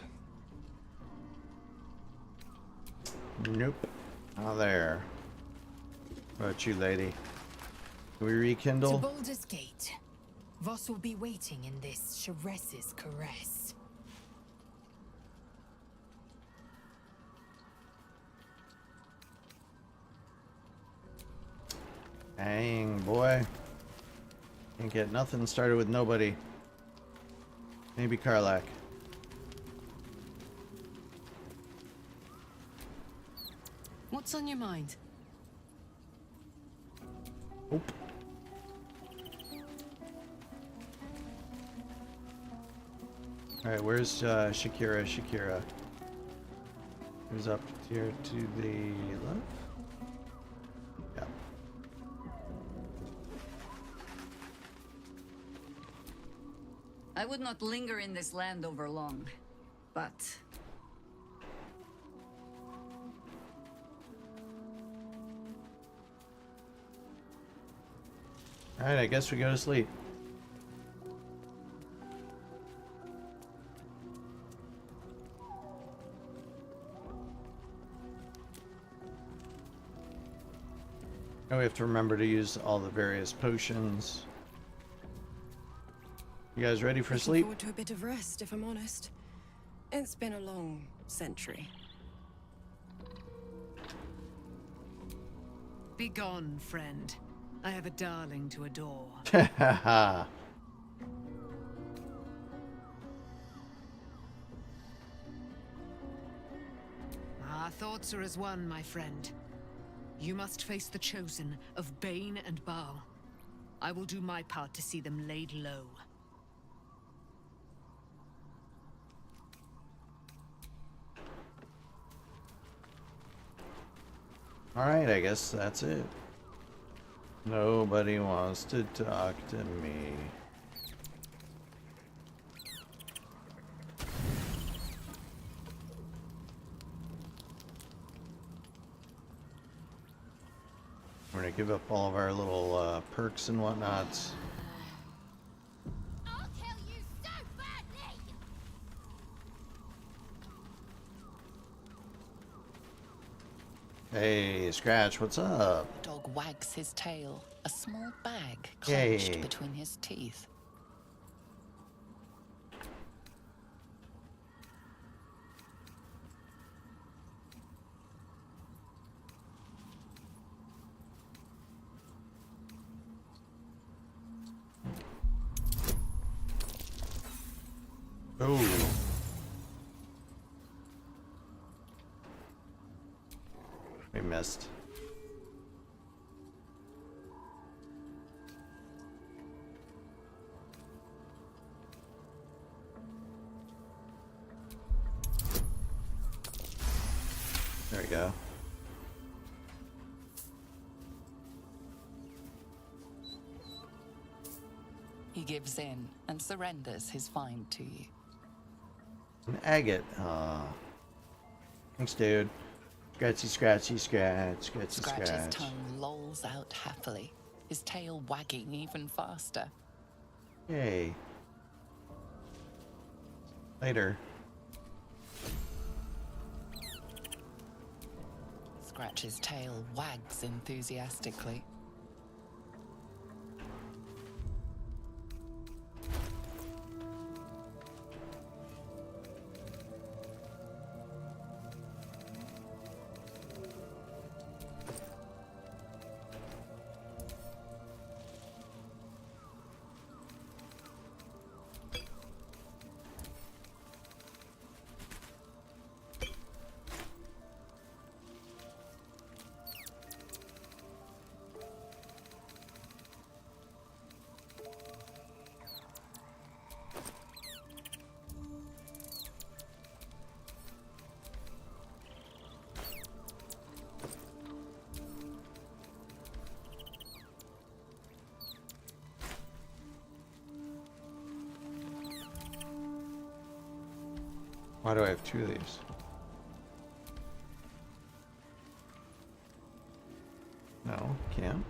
Nope. Not there. What about you, lady? Can we rekindle? To Baldur's Gate. Voss will be waiting in this Sharess's caress. Dang, boy. Can't get nothing started with nobody. Maybe Karlak. What's on your mind? Oop. Alright, where's Shakira? Shakira. Who's up here to the left? Yeah. I would not linger in this land over long, but... Alright, I guess we go to sleep. And we have to remember to use all the various potions. You guys ready for Looking sleep? forward to a bit of rest, if I'm honest. It's been a long century. Be gone, friend. I have a darling to adore. Our thoughts are as one, my friend. You must face the chosen of Bane and Baal. I will do my part to see them laid low. Alright, I guess that's it. Nobody wants to talk to me. We're gonna give up all of our little perks and whatnots. I'll kill you so badly! Hey, Scratch, what's up? The dog wags his tail, a small bag Yay. clenched between his teeth. Oh. We missed. There we go. He gives in and surrenders his find to you. An agate. Thanks, dude. Scratchy, scratchy, scratch, scratchy, Scratch's scratch. tongue lolls out happily, his tail wagging even faster. Yay. Later. Scratch's tail wags enthusiastically. Why do I have two of these? No, can't.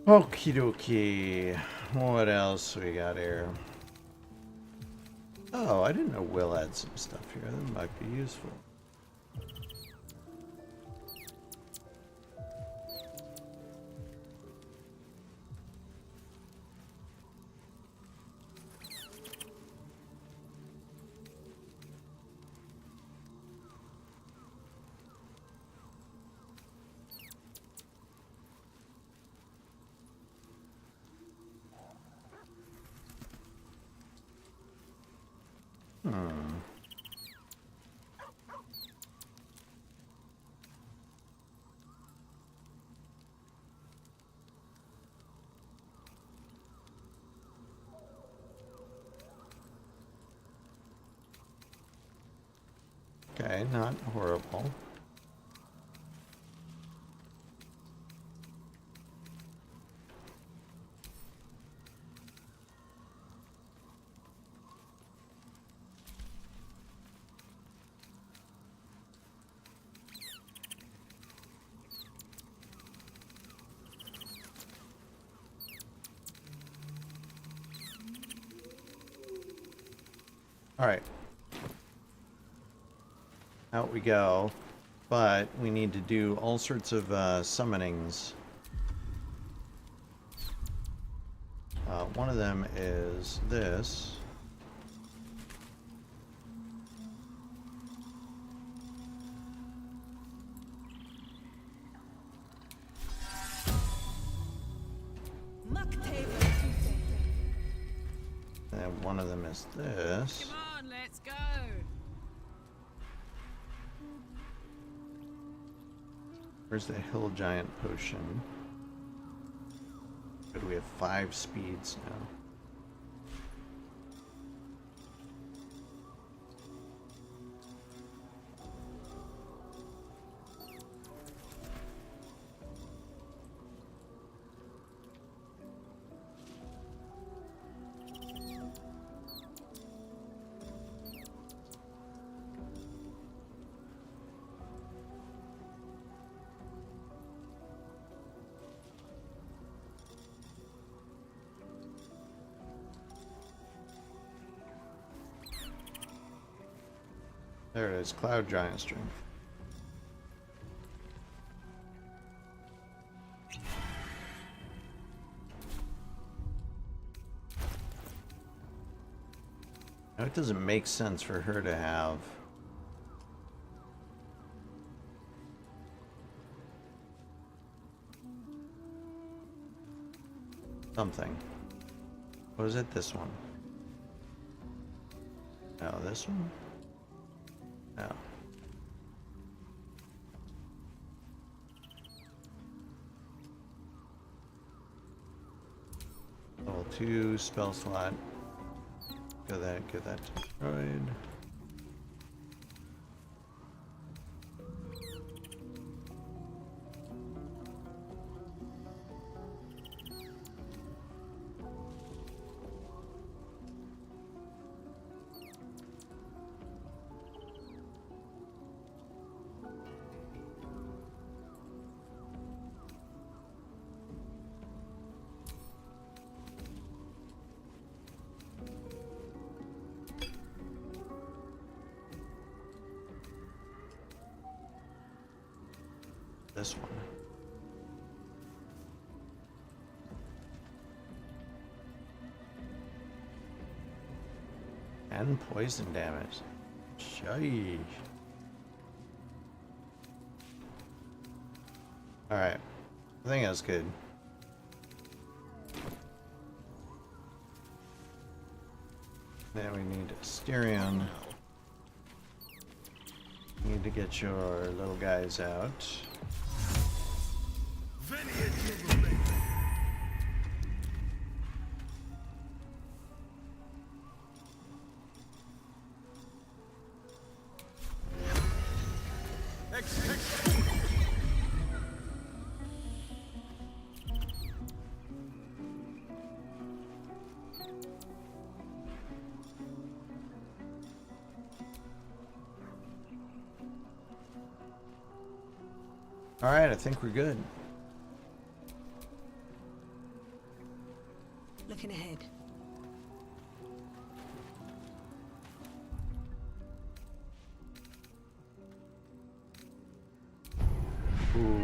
Okie dokie. What else we got here? Oh, I didn't know Will had some stuff here. That might be useful. Okay, not horrible. All right. Out we go. But we need to do all sorts of summonings. One of them is this. And one of them is this. Come on, let's go. Where's the Hill Giant Potion? Good, we have 5 speeds now. There it is, Cloud Giant Strength. Now it doesn't make sense for her to have something. What is it? This one? No, this one? No. Level 2 spell slot. Give that to Droyd. This one. And poison damage. Sheesh. Alright. I think that's good. Then we need Asterion. Need to get your little guys out. Alright, I think we're good. Looking ahead. Ooh.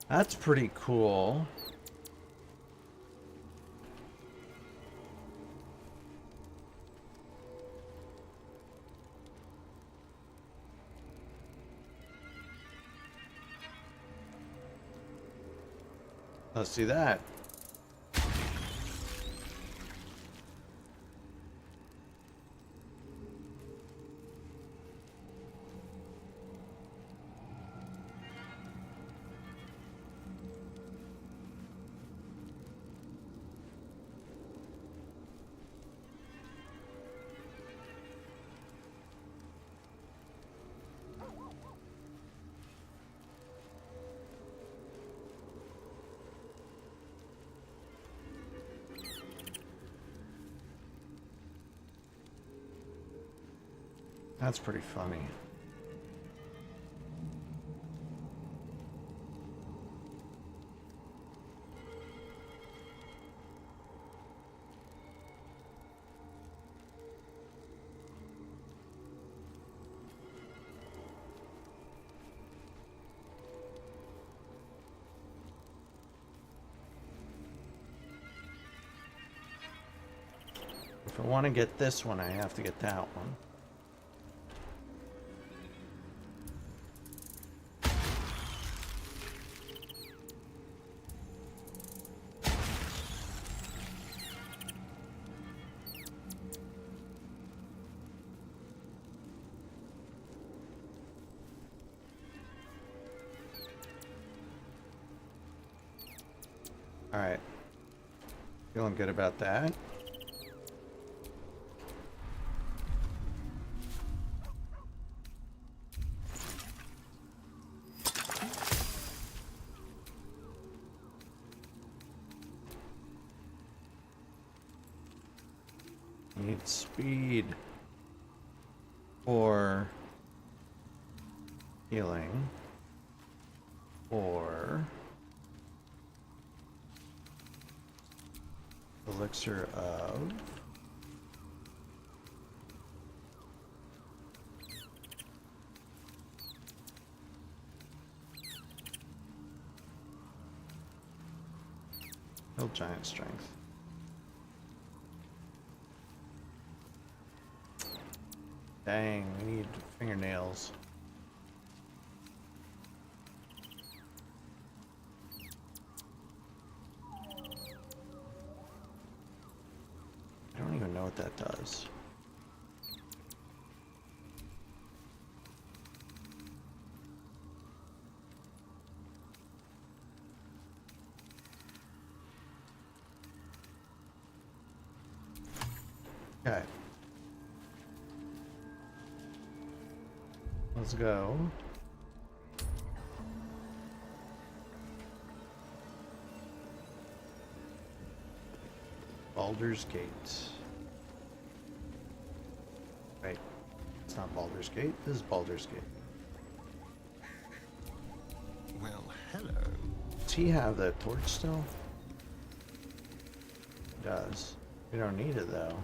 That's pretty cool. Let's see that. That's pretty funny. If I want to get this one, I have to get that one. Alright. Feeling good about that. Need speed or healing or elixir of Hill giant strength. Dang, we need fingernails. I don't even know what that does. Okay. Let's go. Baldur's Gate. Right. It's not Baldur's Gate. This is Baldur's Gate. Well, hello. Does he have the torch still? He does. We don't need it though.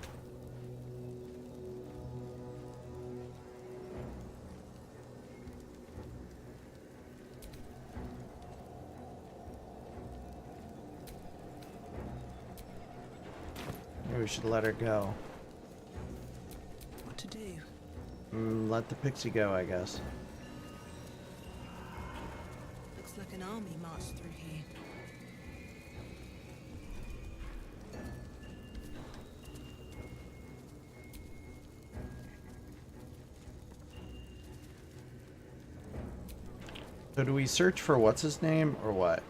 Maybe we should let her go. What to do? Let the pixie go, I guess. Looks like an army marched through here. So do we search for what's his name or what?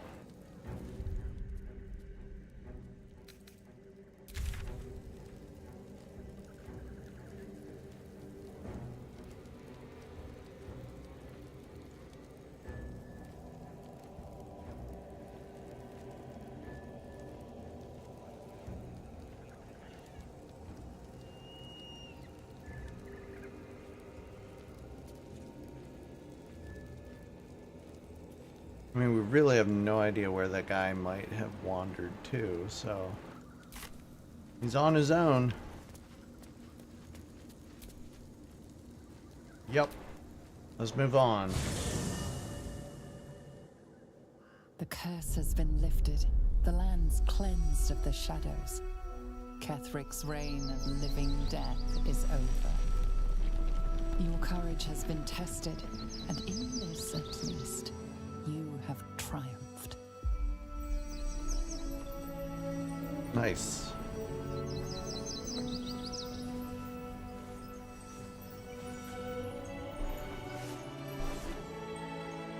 I mean, we really have no idea where that guy might have wandered to, so he's on his own. Yep. Let's move on. The curse has been lifted. The land's cleansed of the shadows. Kethric's reign of living death is over. Your courage has been tested, and in this at least, you have triumphed. Nice.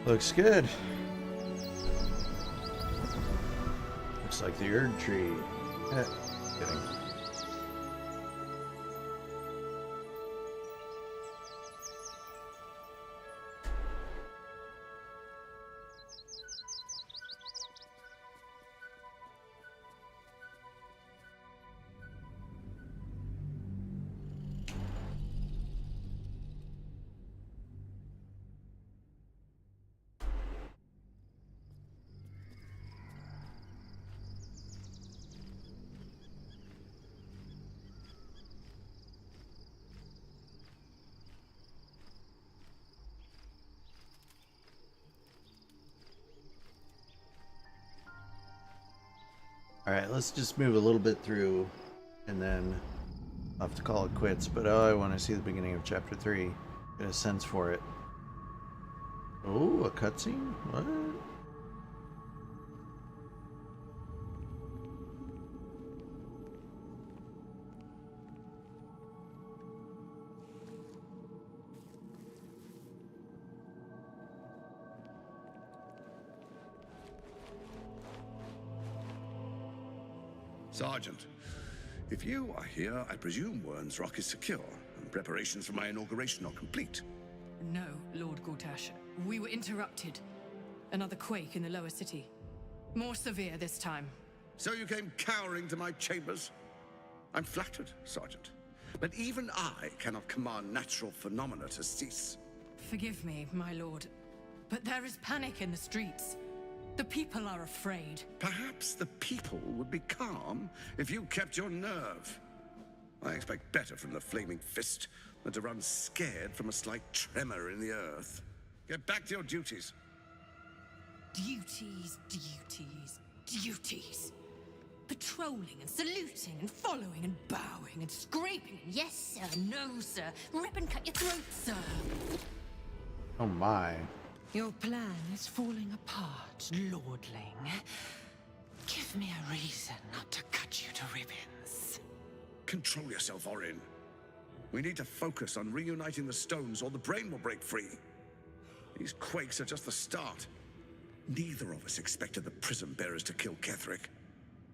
Looks good. Looks like the Erd tree. Kidding. Alright, let's just move a little bit through and then I'll have to call it quits, but I want to see the beginning of chapter 3. Get a sense for it. Oh, a cutscene? What? Sergeant, if you are here, I presume Wern's Rock is secure, and preparations for my inauguration are complete. No, Lord Gortash. We were interrupted. Another quake in the lower city. More severe this time. So you came cowering to my chambers? I'm flattered, Sergeant. But even I cannot command natural phenomena to cease. Forgive me, my lord, but there is panic in the streets. The people are afraid. Perhaps the people would be calm if you kept your nerve. I expect better from the Flaming Fist than to run scared from a slight tremor in the earth. Get back to your duties. Duties, duties, duties. Patrolling and saluting and following and bowing and scraping. Yes, sir. No, sir. Rip and cut your throat, sir. Oh my. Your plan is falling apart, lordling. Give me a reason not to cut you to ribbons. Control yourself, Orin. We need to focus on reuniting the stones or the brain will break free. These quakes are just the start. Neither of us expected the Prism Bearers to kill Kethric.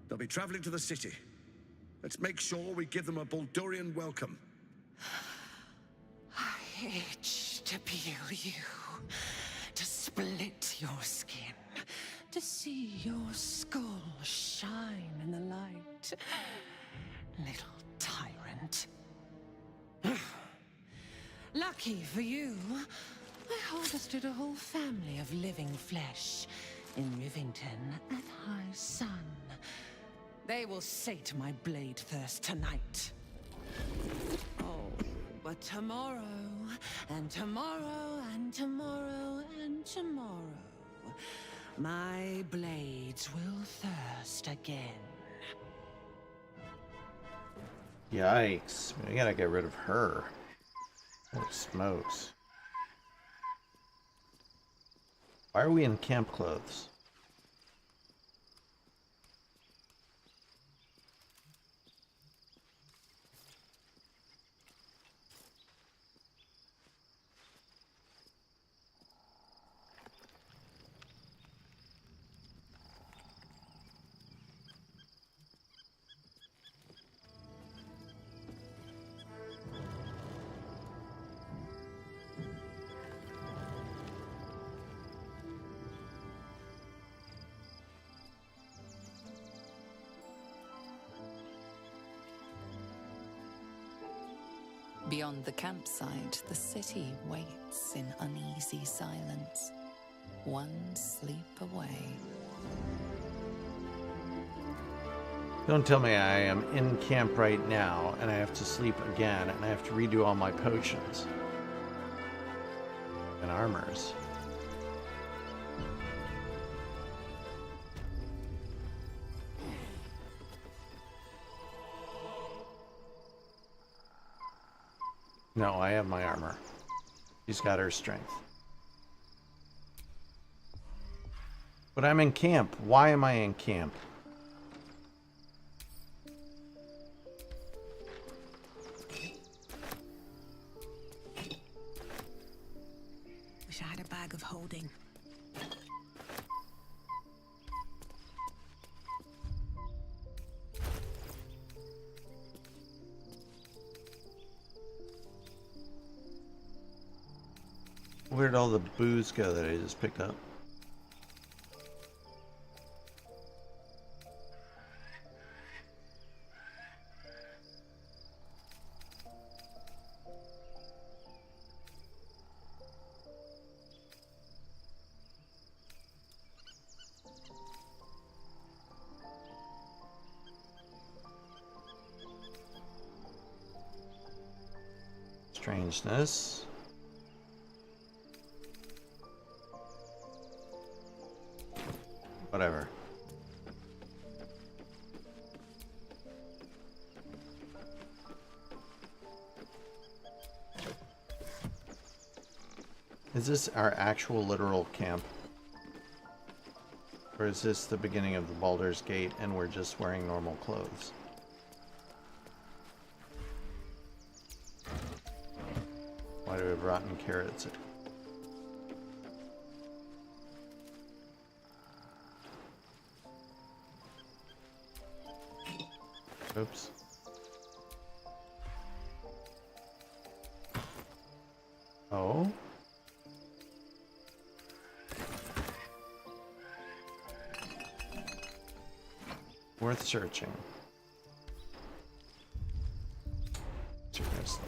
They'll be traveling to the city. Let's make sure we give them a Baldurian welcome. I itch to peel you, to split your skin, to see your skull shine in the light. Little tyrant. Lucky for you, I harvested a whole family of living flesh in Rivington at high sun. They will sate my blade thirst tonight. Oh, but tomorrow, and tomorrow, and tomorrow, and tomorrow, my blades will thirst again. Yikes. We gotta get rid of her. Holy smokes. Why are we in camp clothes? Beyond the campsite, the city waits in uneasy silence, one sleep away. Don't tell me I am in camp right now and I have to sleep again and I have to redo all my potions and armors. No, I have my armor. She's got her strength. But I'm in camp. Why am I in camp? Wish I had a bag of holding. Where'd all the booze go that I just picked up? Strangeness. Whatever. Is this our actual literal camp? Or is this the beginning of the Baldur's Gate and we're just wearing normal clothes? Why do we have rotten carrots? Oops. Oh? Worth searching. Seriously.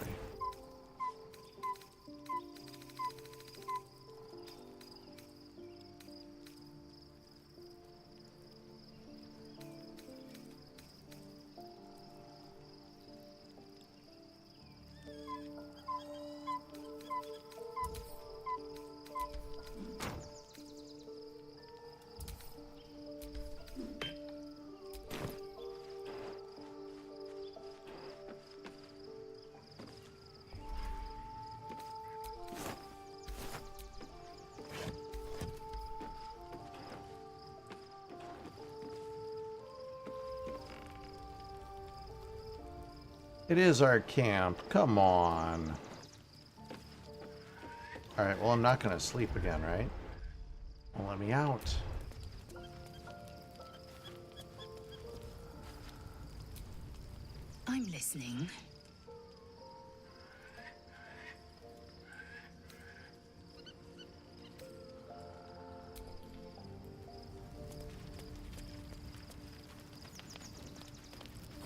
It is our camp. Come on. Alright, well, I'm not going to sleep again, right? Well, let me out. I'm listening.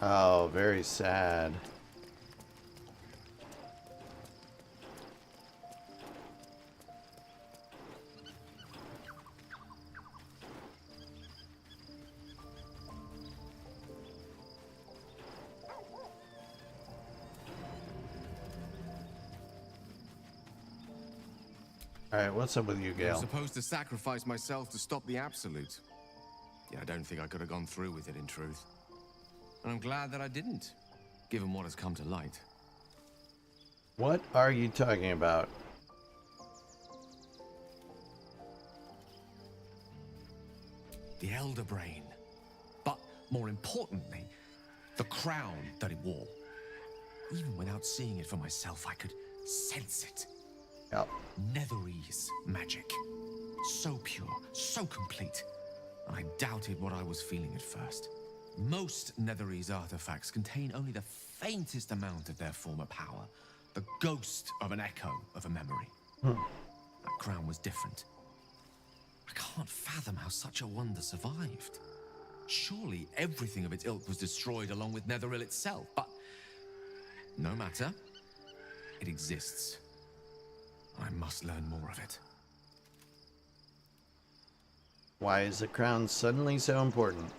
Oh, very sad. Alright, what's up with you, I Gale? was supposed to sacrifice myself to stop the Absolute. Yeah, I don't think I could have gone through with it, in truth. And I'm glad that I didn't, given what has come to light. What are you talking about? The Elder Brain. But more importantly, the crown that it wore. Even without seeing it for myself, I could sense it. Yep. Netherese magic. So pure, so complete. I doubted what I was feeling at first. Most Netherese artifacts contain only the faintest amount of their former power. The ghost of an echo of a memory. That crown was different. I can't fathom how such a wonder survived. Surely everything of its ilk was destroyed along with Netheril itself, but no matter. It exists. I must learn more of it. Why is the crown suddenly so important?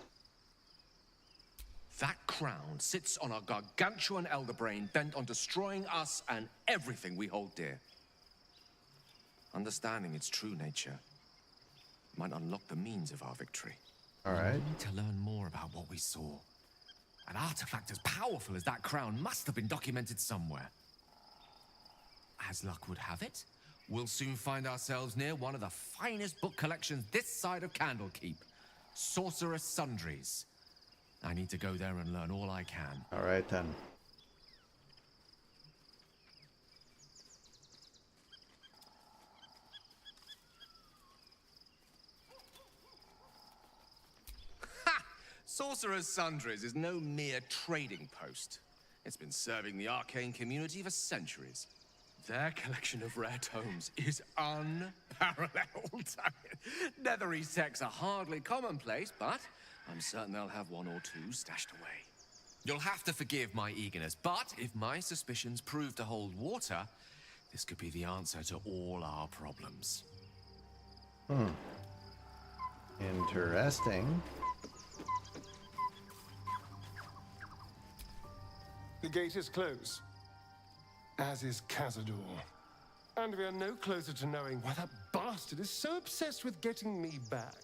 That crown sits on a gargantuan elder brain bent on destroying us and everything we hold dear. Understanding its true nature might unlock the means of our victory. All right. We need to learn more about what we saw. An artifact as powerful as that crown must have been documented somewhere. As luck would have it, we'll soon find ourselves near one of the finest book collections this side of Candlekeep. Sorcerous Sundries. I need to go there and learn all I can. All right, then. Ha! Sorcerer's Sundries is no mere trading post. It's been serving the arcane community for centuries. Their collection of rare tomes is unparalleled. Netherese texts are hardly commonplace, but I'm certain they'll have one or two stashed away. You'll have to forgive my eagerness, but if my suspicions prove to hold water, this could be the answer to all our problems. Interesting. The gate is closed, as is Cazador. And we are no closer to knowing why that bastard is so obsessed with getting me back.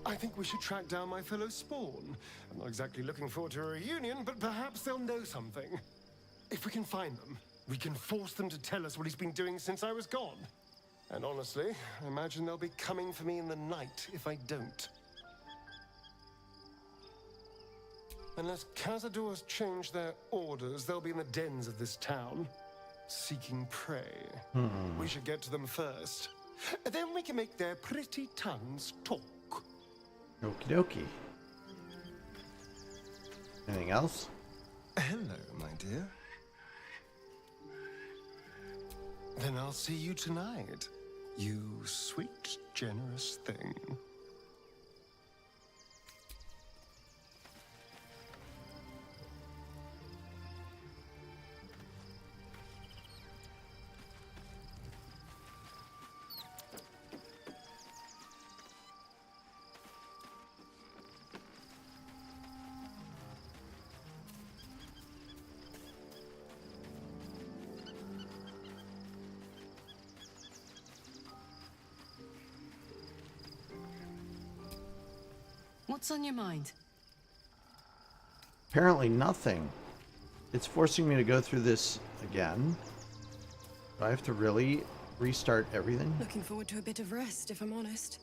I think we should track down my fellow Spawn. I'm not exactly looking forward to a reunion, but perhaps they'll know something. If we can find them, we can force them to tell us what he's been doing since I was gone. And honestly, I imagine they'll be coming for me in the night if I don't. Unless Cazador's changed their orders, they'll be in the dens of this town, seeking prey. We should get to them first. Then we can make their pretty tongues talk. Okie dokie. Anything else? Hello, my dear. Then I'll see you tonight. You sweet, generous thing. What's on your mind? Apparently nothing. It's forcing me to go through this again. Do I have to really restart everything? Looking forward to a bit of rest, if I'm honest.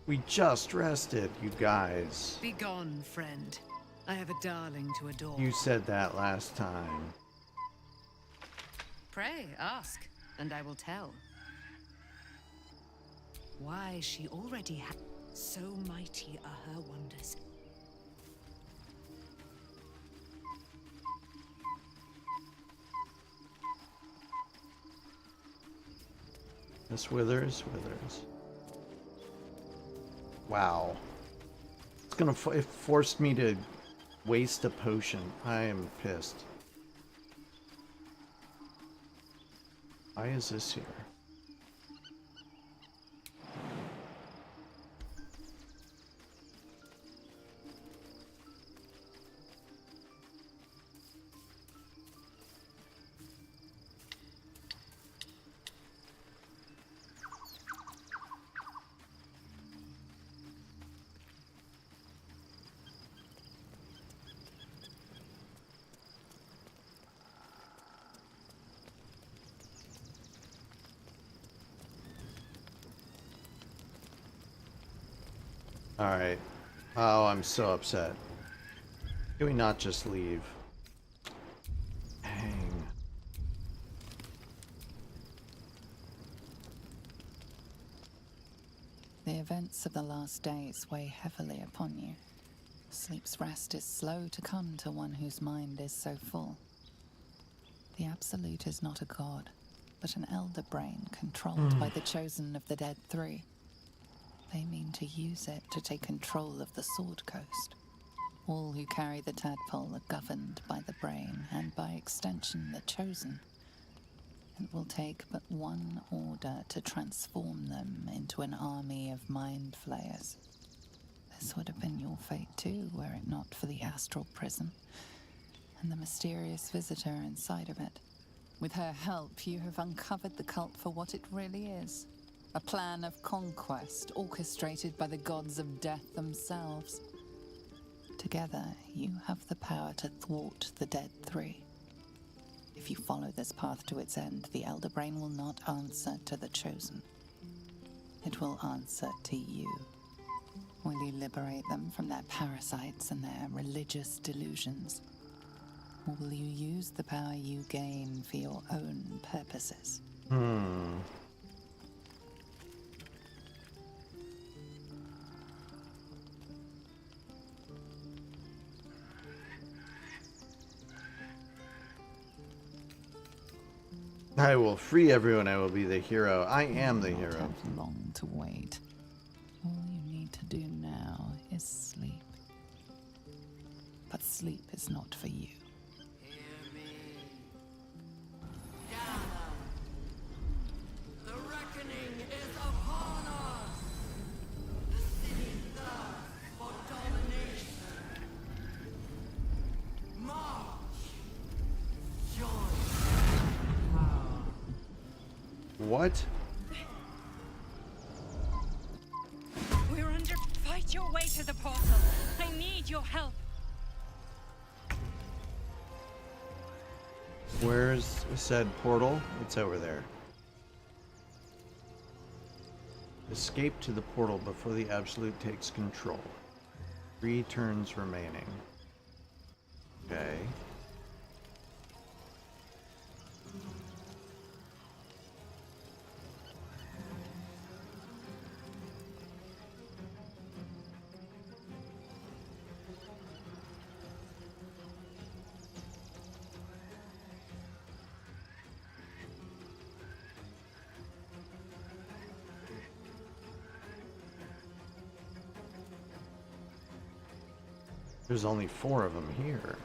We just rested, you guys. Be gone, friend. I have a darling to adore. You said that last time. Pray, ask, and I will tell. Why she already has. So mighty are her wonders. This withers. Wow. It's gonna. It forced me to waste a potion. I am pissed. Why is this here? Alright. Oh, I'm so upset. Can we not just leave? Dang. The events of the last days weigh heavily upon you. Sleep's rest is slow to come to one whose mind is so full. The Absolute is not a god, but an elder brain controlled by the chosen of the Dead Three. They mean to use it to take control of the Sword Coast. All who carry the tadpole are governed by the brain, and by extension the chosen. It will take but one order to transform them into an army of mind flayers. This would have been your fate too, were it not for the astral prison, and the mysterious visitor inside of it. With her help, you have uncovered the cult for what it really is. A plan of conquest orchestrated by the gods of death themselves. Together, you have the power to thwart the Dead Three. If you follow this path to its end, the Elder Brain will not answer to the Chosen. It will answer to you. Will you liberate them from their parasites and their religious delusions? Or will you use the power you gain for your own purposes? I will free everyone. I will be the hero. I am the hero. Have long to wait. All you need to do now is sleep. But sleep is not for you. The reckoning is upon us! The city thirsts for domination. March! Join! What? We're under. Fight your way to the portal. I need your help. Where's said portal? It's over there. Escape to the portal before the Absolute takes control. 3 turns remaining. Okay. There's only 4 of them here.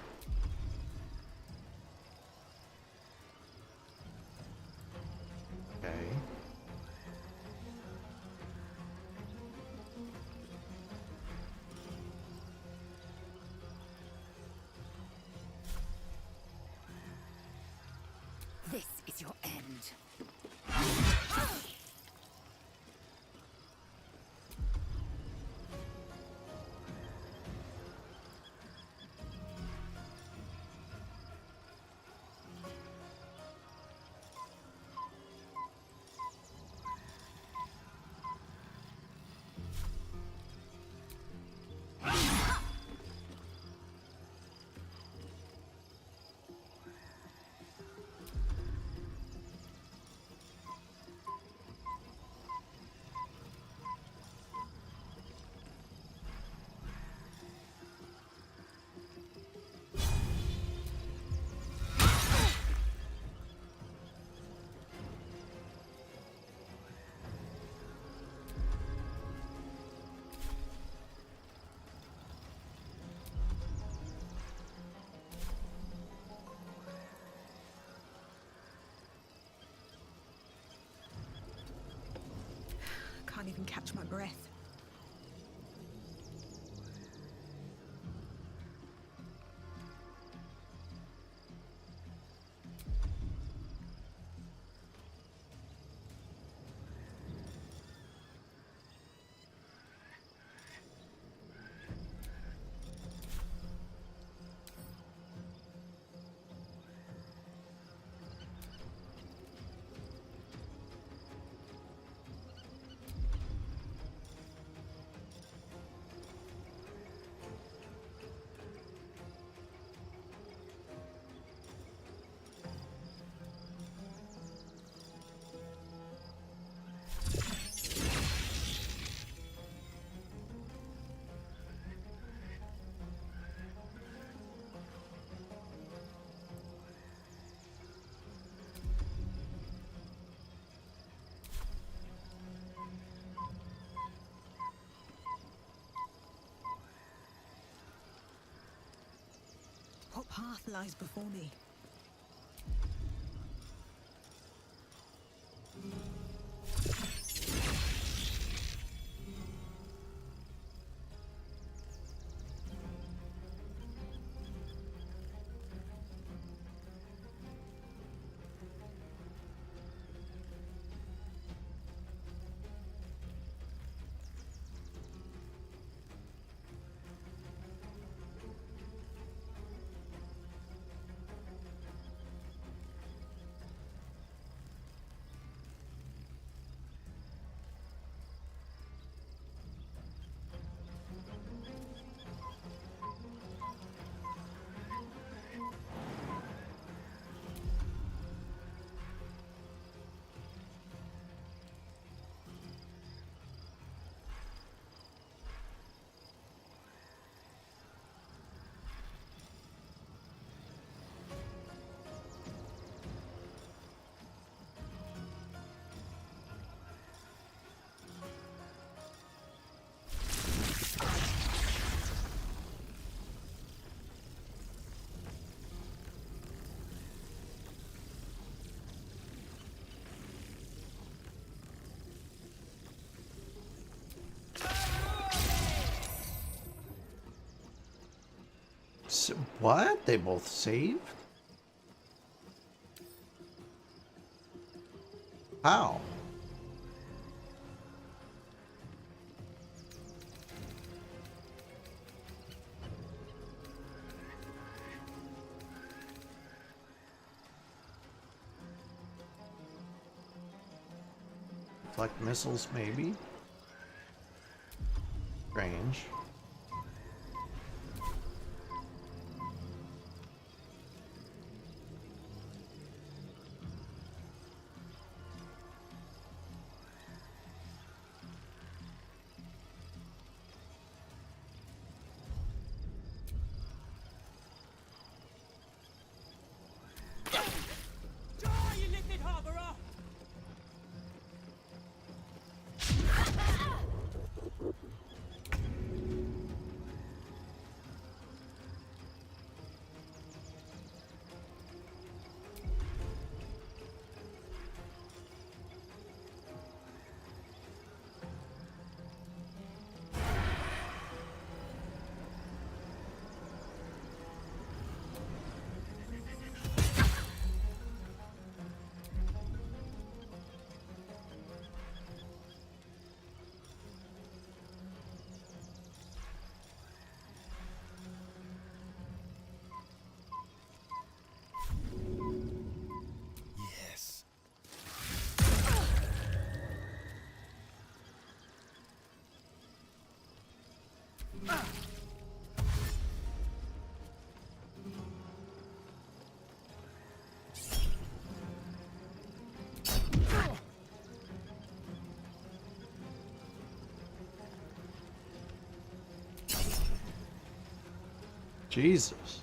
Okay. This is your end. Can't even catch my breath. What path lies before me? So, what? They both saved? How? Deflect missiles, maybe? Strange. Jesus.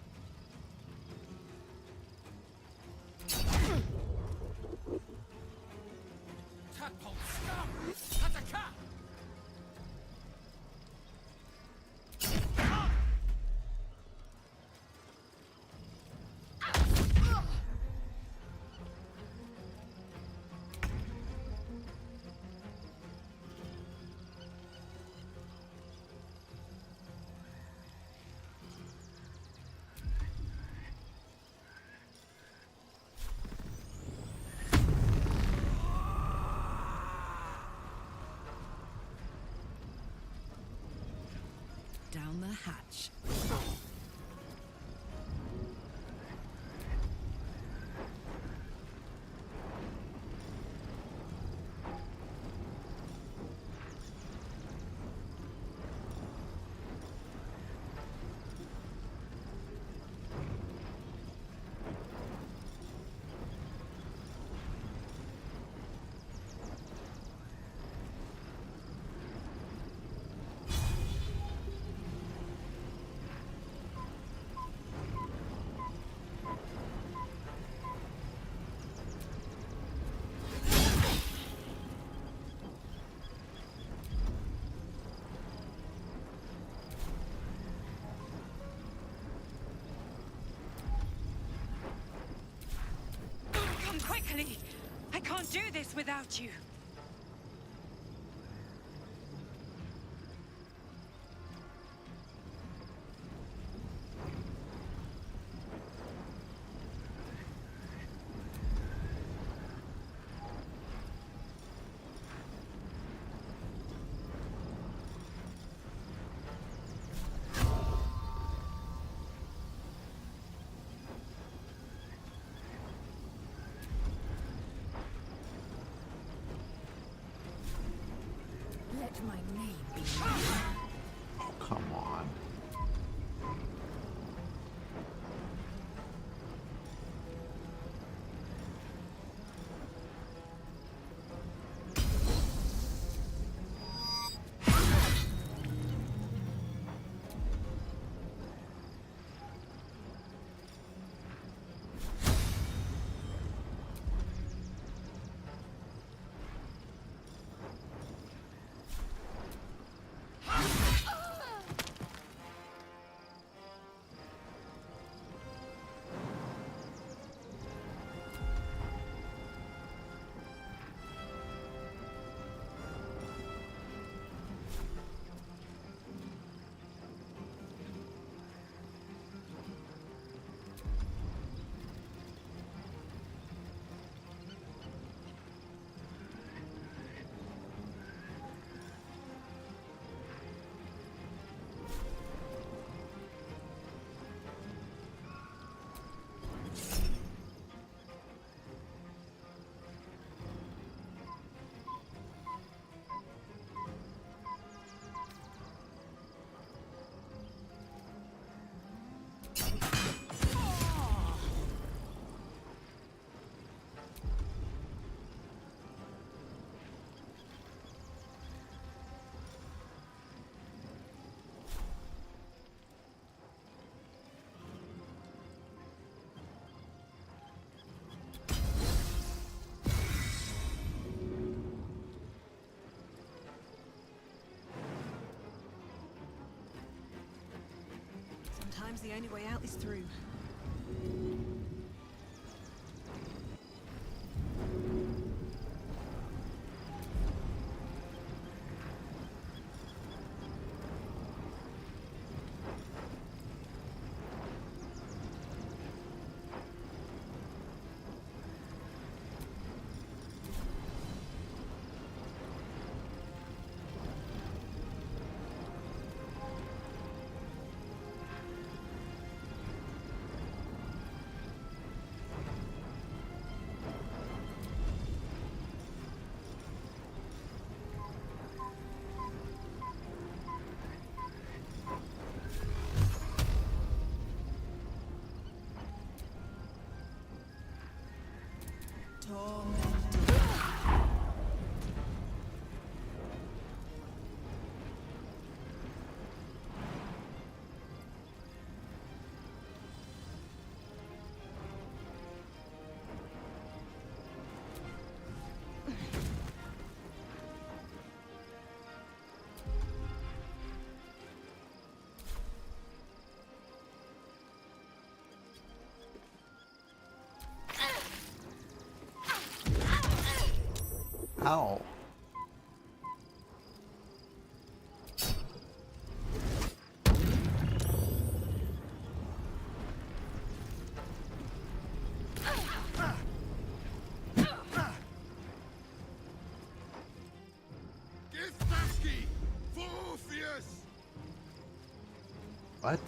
Tadpole scum! Attack! Down the hatch. Come quickly! I can't do this without you. Let my name be Oh, come on. Sometimes the only way out is through. Ow. What?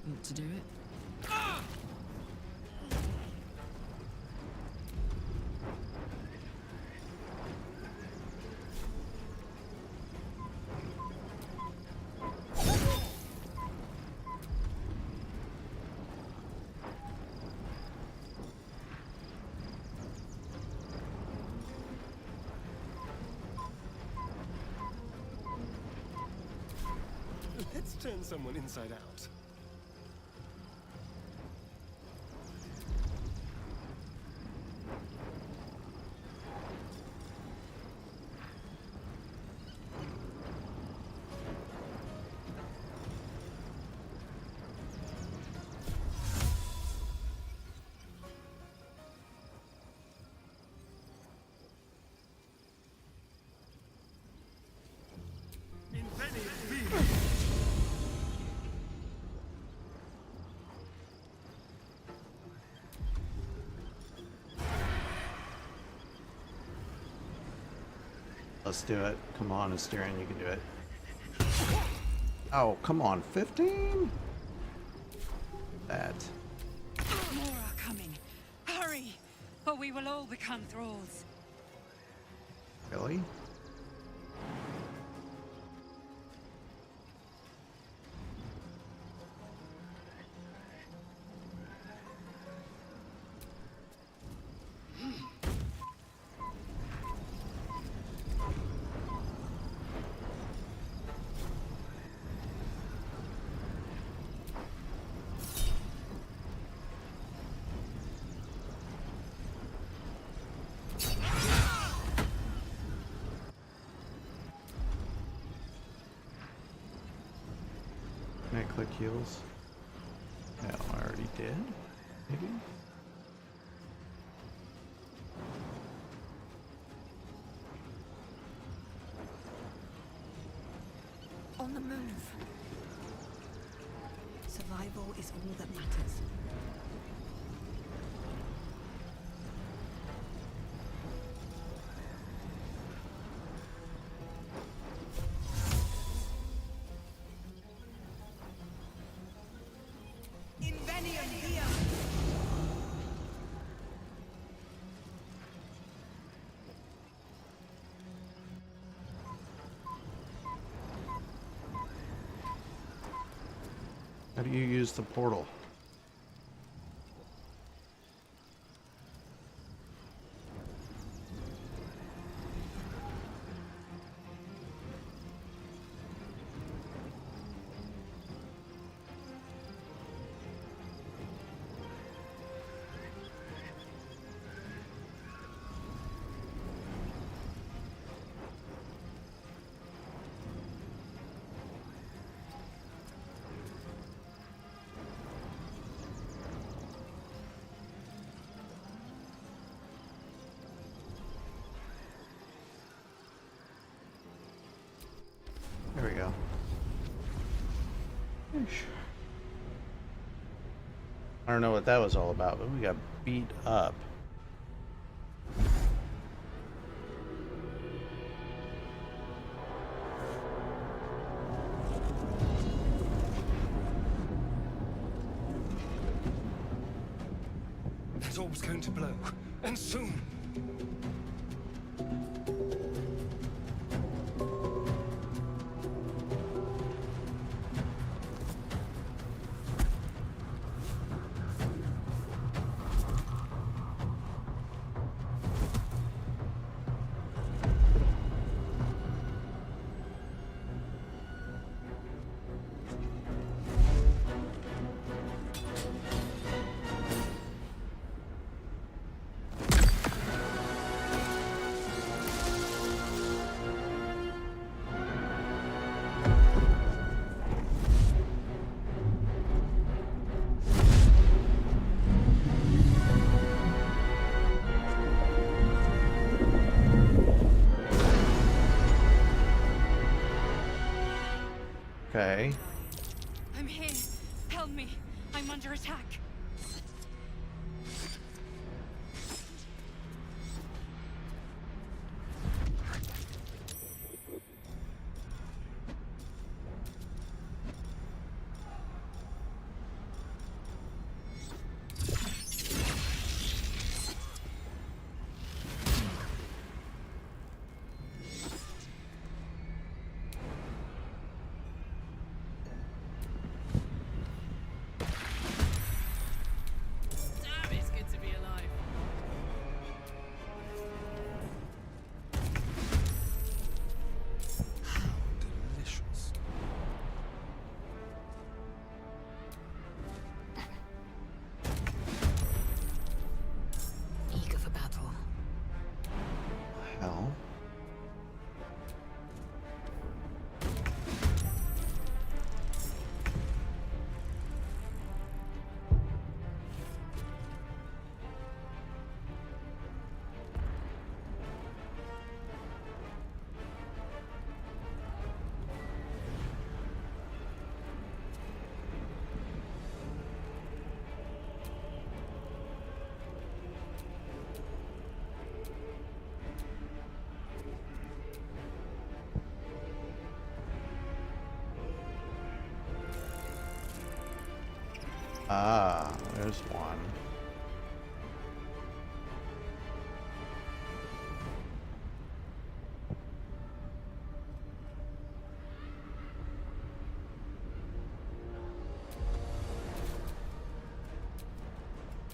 Want to do it? Let's turn someone inside out. Let's do it. Come on, Asterion, you can do it. Oh, come on, 15? That. More are coming. Hurry, or we will all become thralls. Really? Can I click heals? No, I already did. Maybe? On the move. Survival is all that matters. How do you use the portal? There we go. I don't know what that was all about, but we got beat up. That orb's going to blow, and soon. Okay. I'm here. Help me. I'm under attack. Damn, it's good to be alive. Delicious. Eager for battle. Hell. Ah, there's one.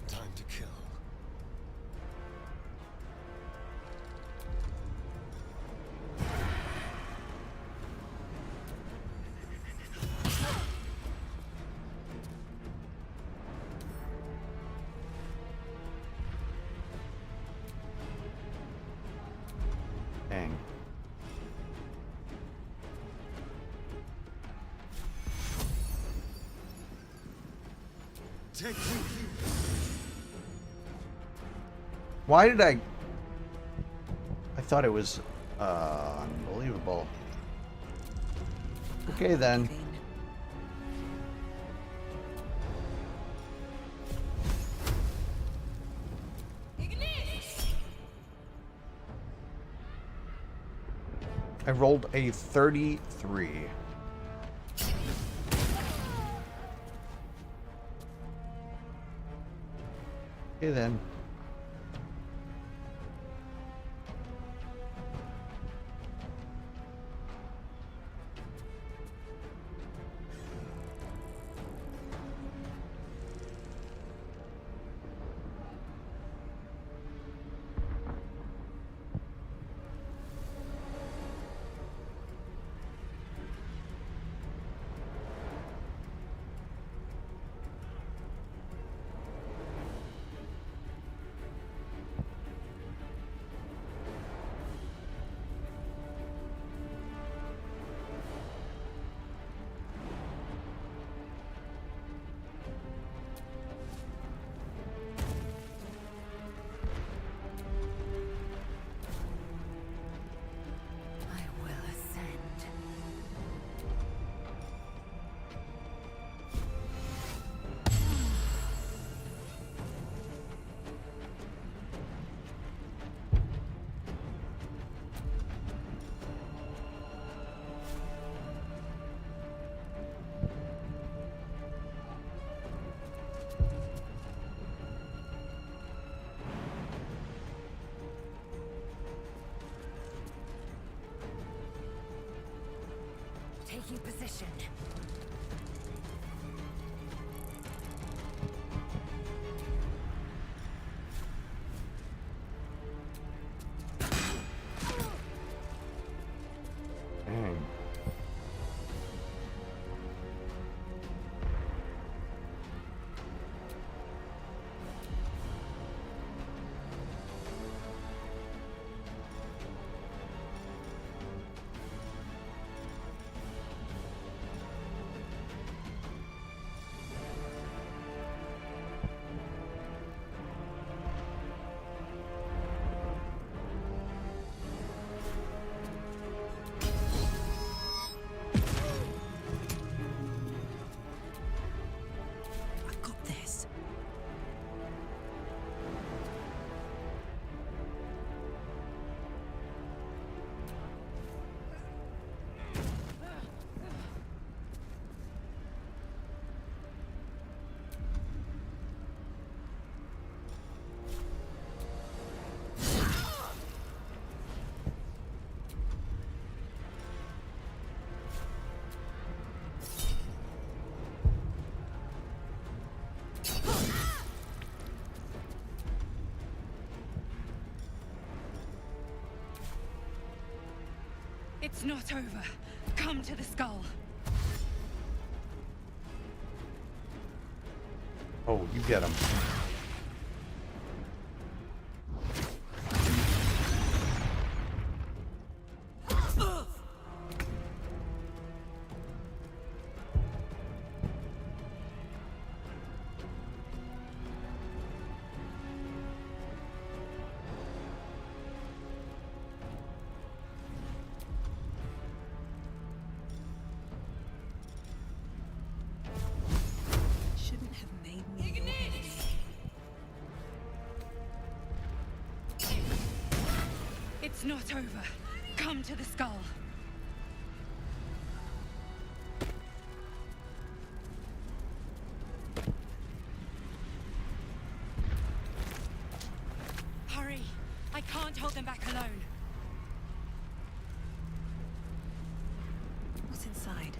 Time to kill. Dang. Take Why did I thought it was unbelievable. Okay then. I rolled a 33. Okay then. Taking position. Dang. It's not over. Come to the skull. Oh, you get him. Shouldn't have made me your enemy. It's not over. Come to the skull. Hurry! I can't hold them back alone. What's inside?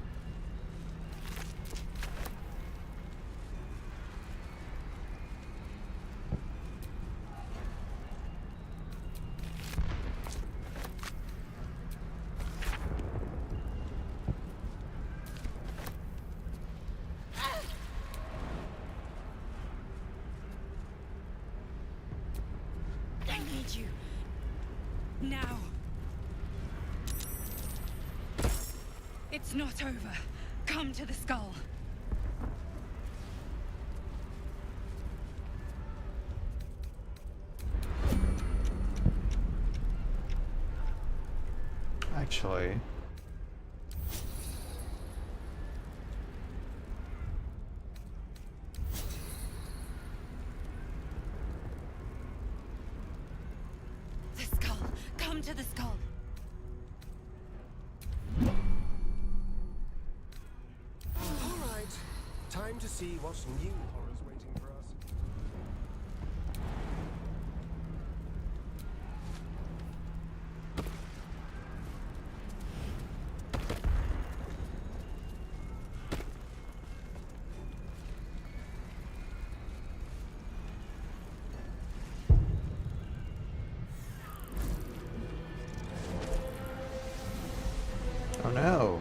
I need you. Now. It's not over. Come to the skull. Actually, The skull. Come to the skull. All right, time to see what new horrors waiting for us. oh no.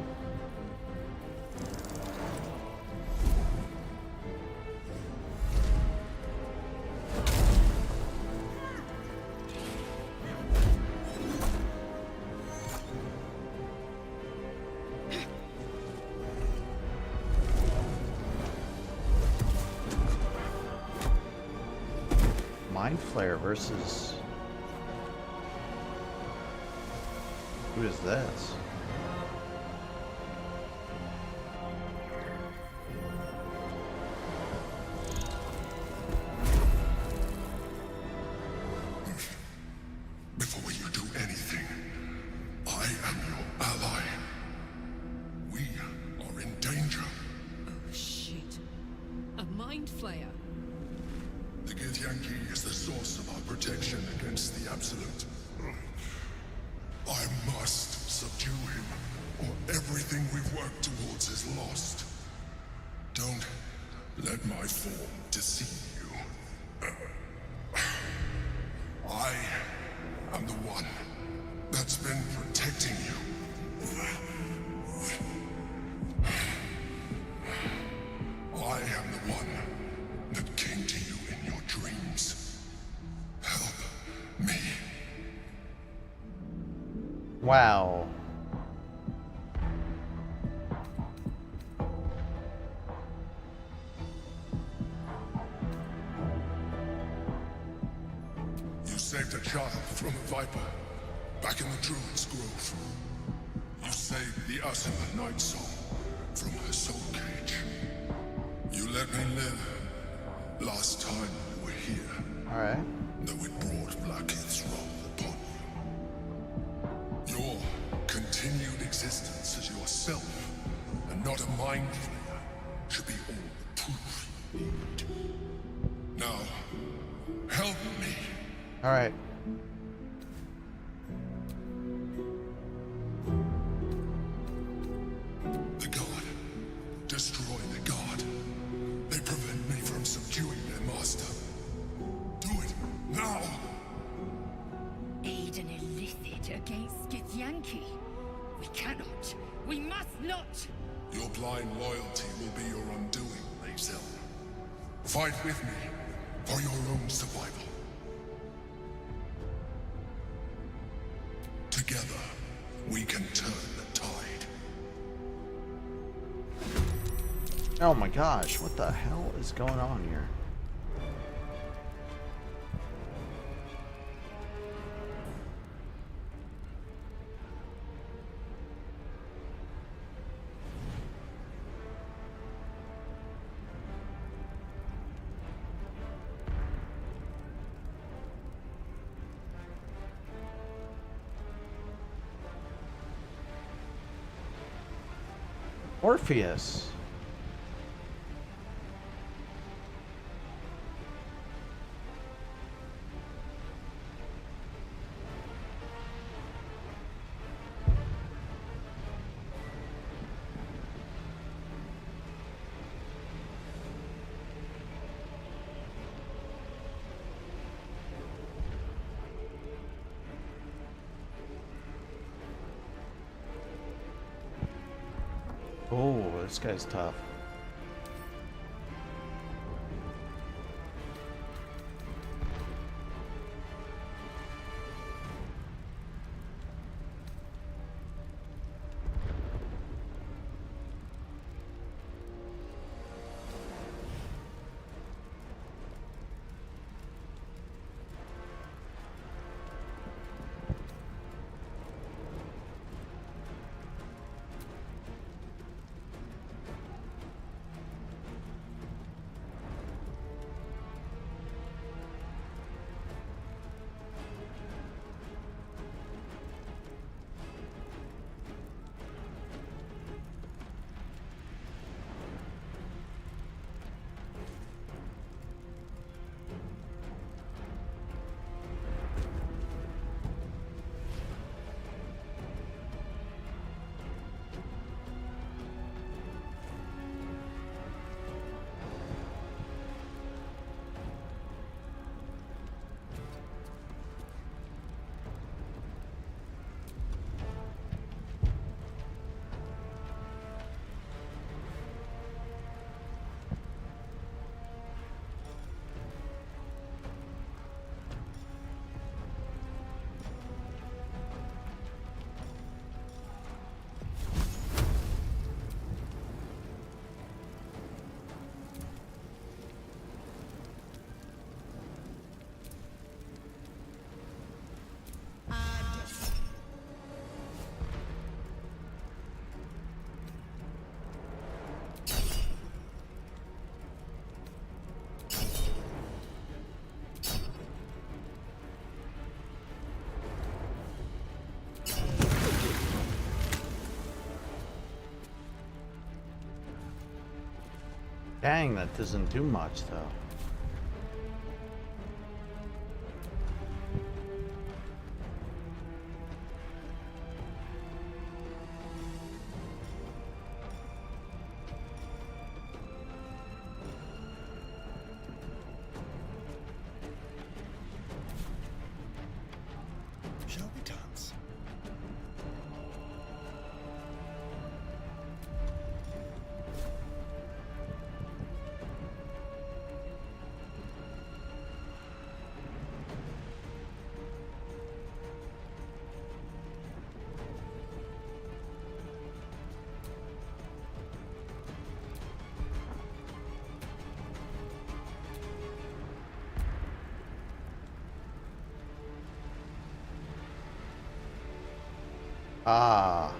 Mind Flare versus... Who is this? Before you do anything, I am your ally. We are in danger. Oh, shit. A mind flayer. The Githyanki is the source of our protection against the Absolute. I must subdue him, or everything we've worked towards is lost. Don't let my form deceive you. I am the one that's been protecting you. I am the one that came to you in your dreams. Help me. Wow. You saved a child from a viper back in the Druid's Grove. You saved the Asima Night Soul from her soul cage. You let me live last time you were here. Alright. Though it brought Blackheath's wrath upon you. Your continued existence as yourself, and not a mind flayer, should be all the proof you need. Now, help me. Alright. The god. Destroy the god. They prevent me from subduing their master. Do it now. Aid an illicit against Githyanki. We cannot. We must not. Your blind loyalty will be your undoing, Mazel. Fight with me for your own survival. Together, we can turn the tide. Oh my gosh, what the hell is going on here? Orpheus. Oh, this guy's tough. Dang, that doesn't do much though. Shall we dance? Ah.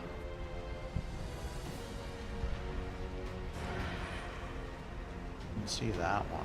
Let's see that one.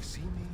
see me?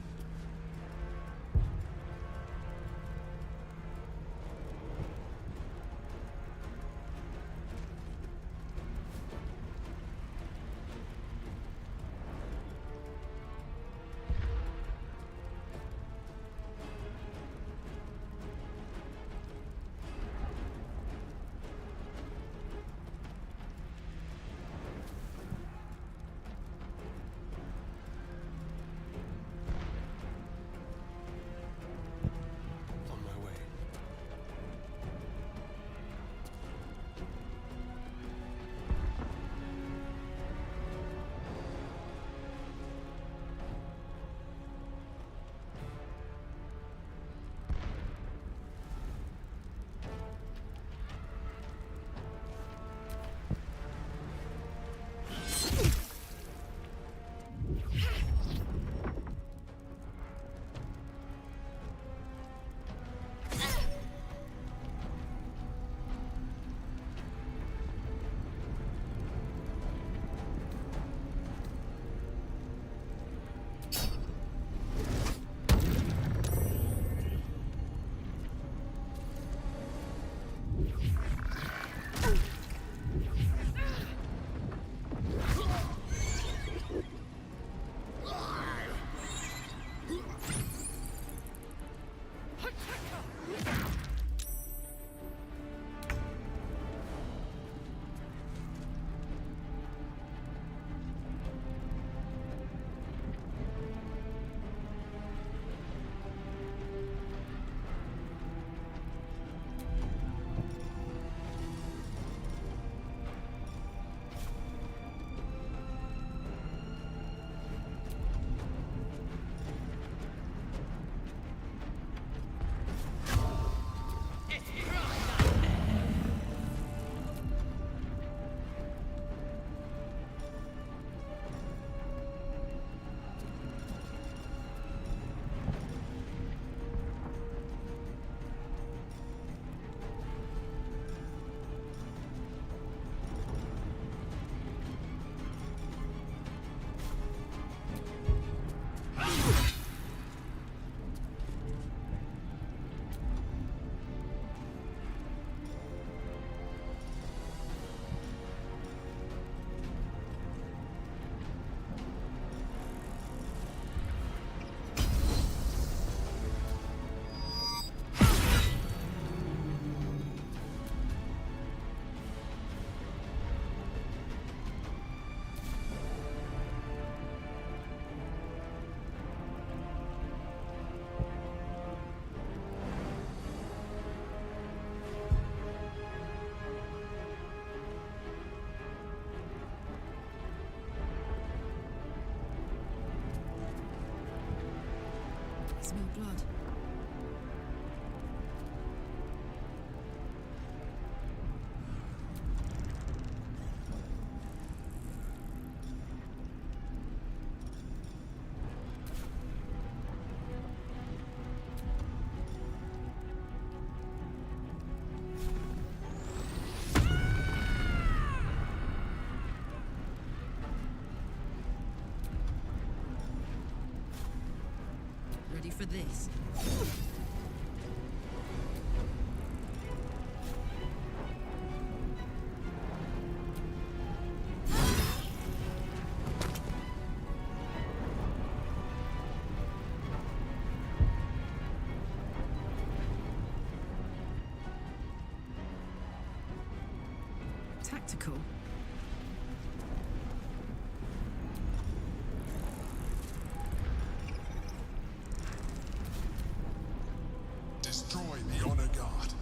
Smell blood. Ready for this? Tactical. Destroy the Honor Guard.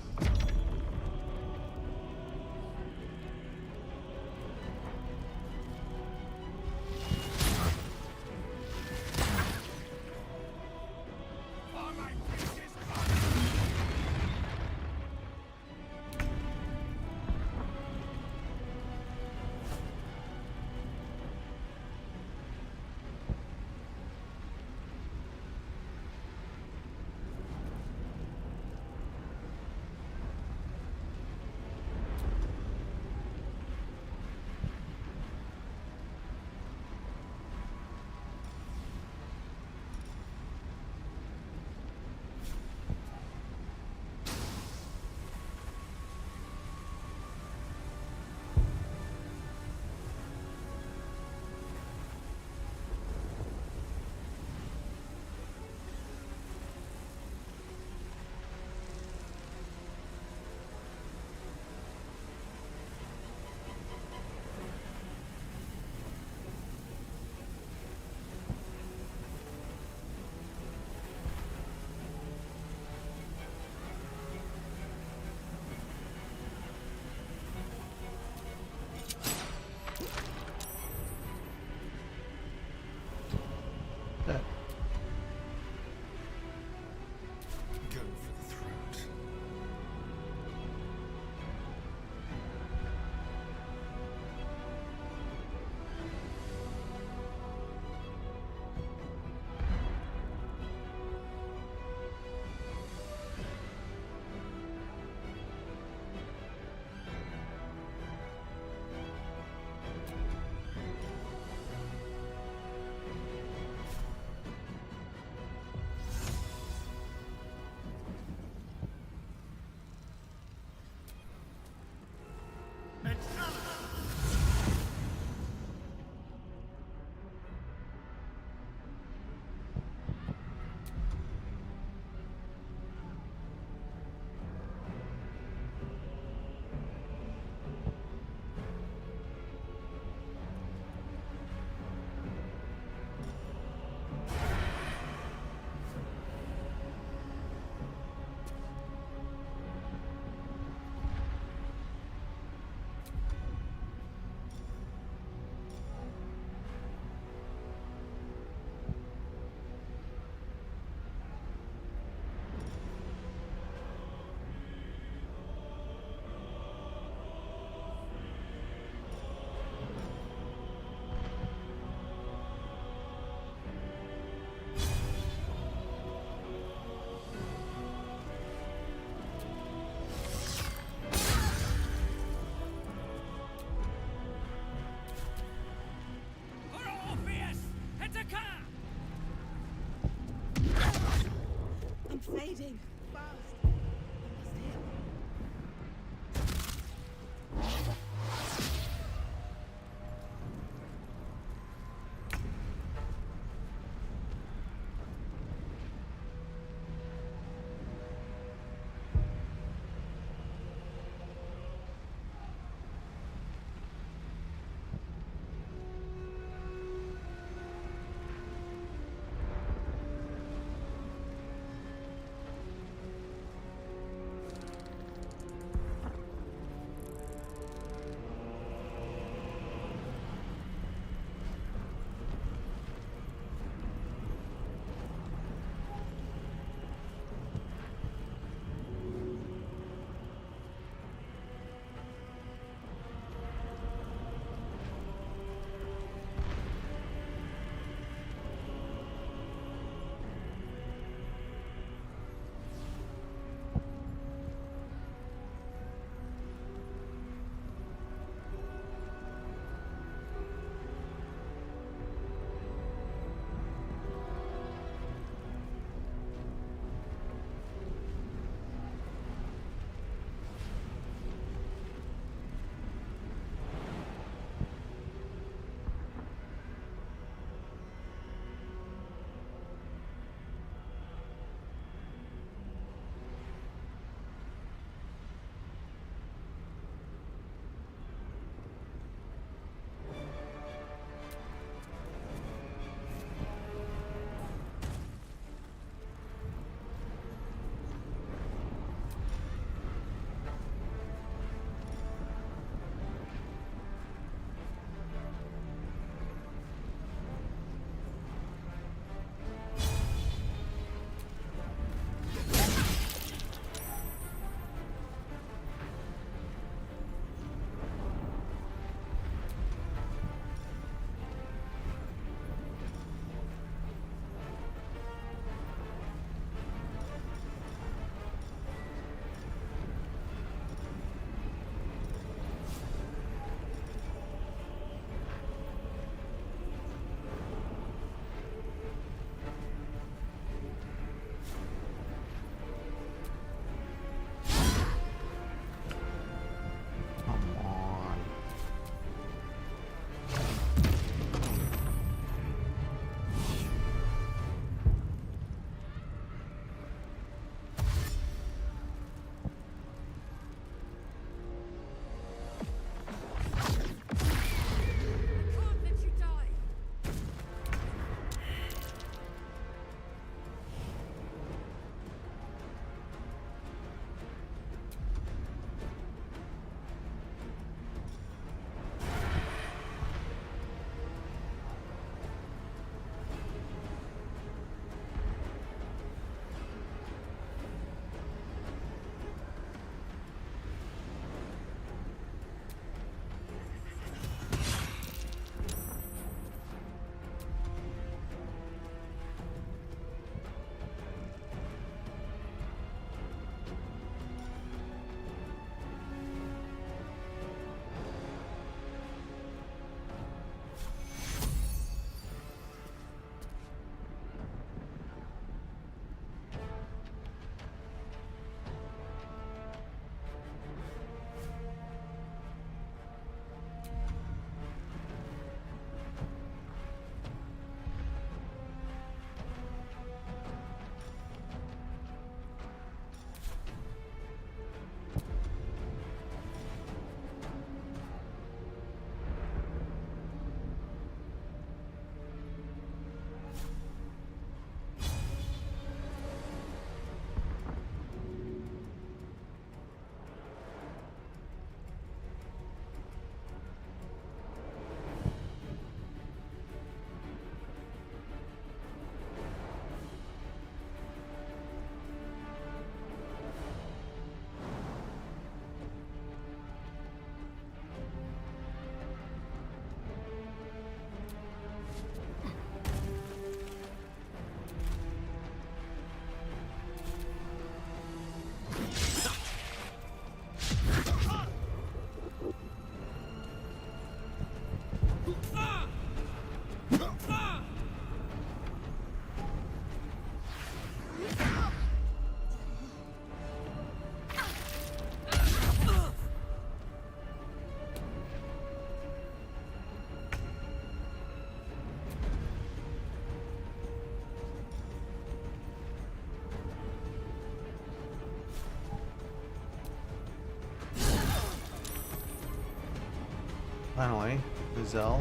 Finally, Lizelle,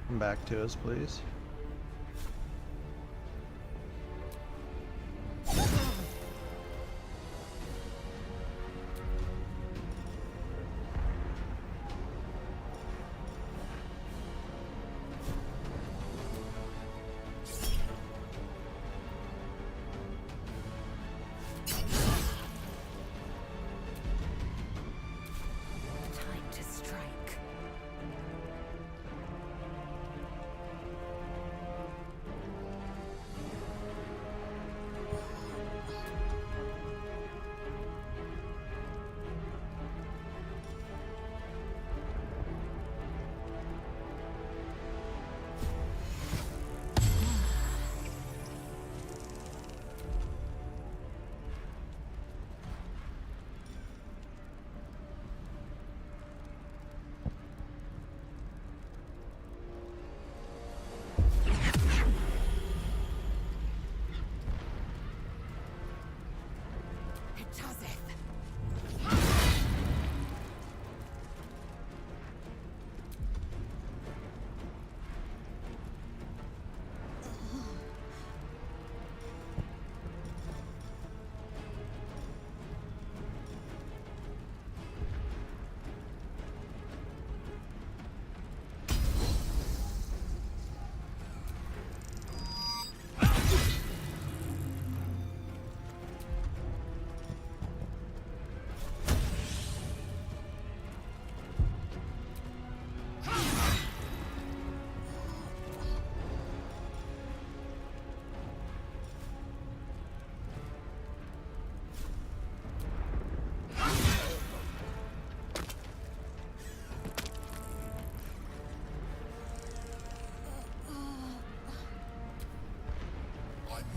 come back to us, please.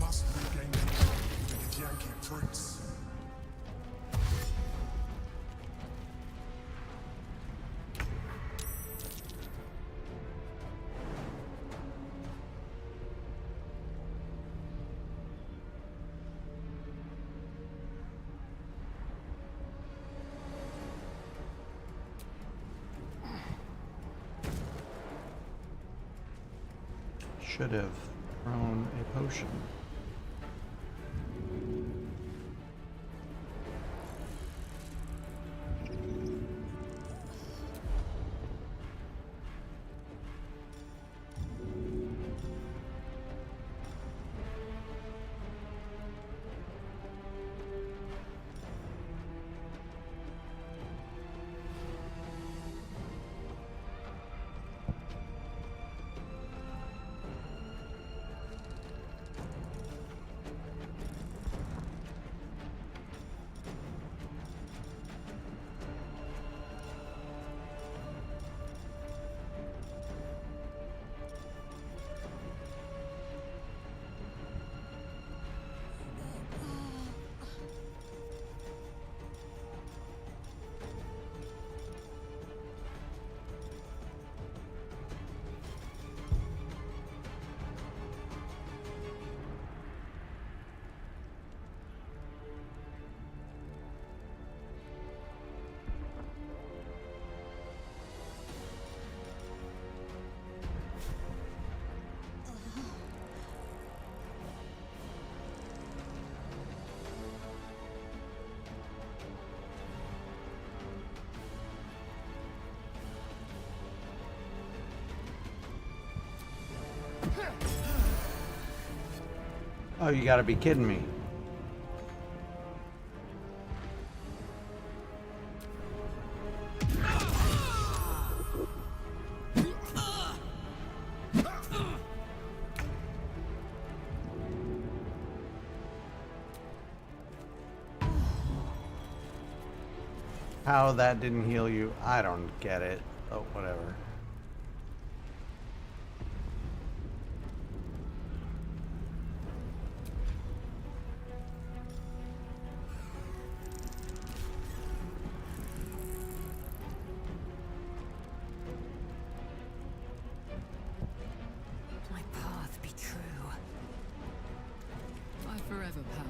Must regain control with the Yankee Prince. Should have thrown a potion. Oh, you gotta be kidding me. How that didn't heal you, I don't get it. Oh, whatever. My path be true. Bye forever, pal.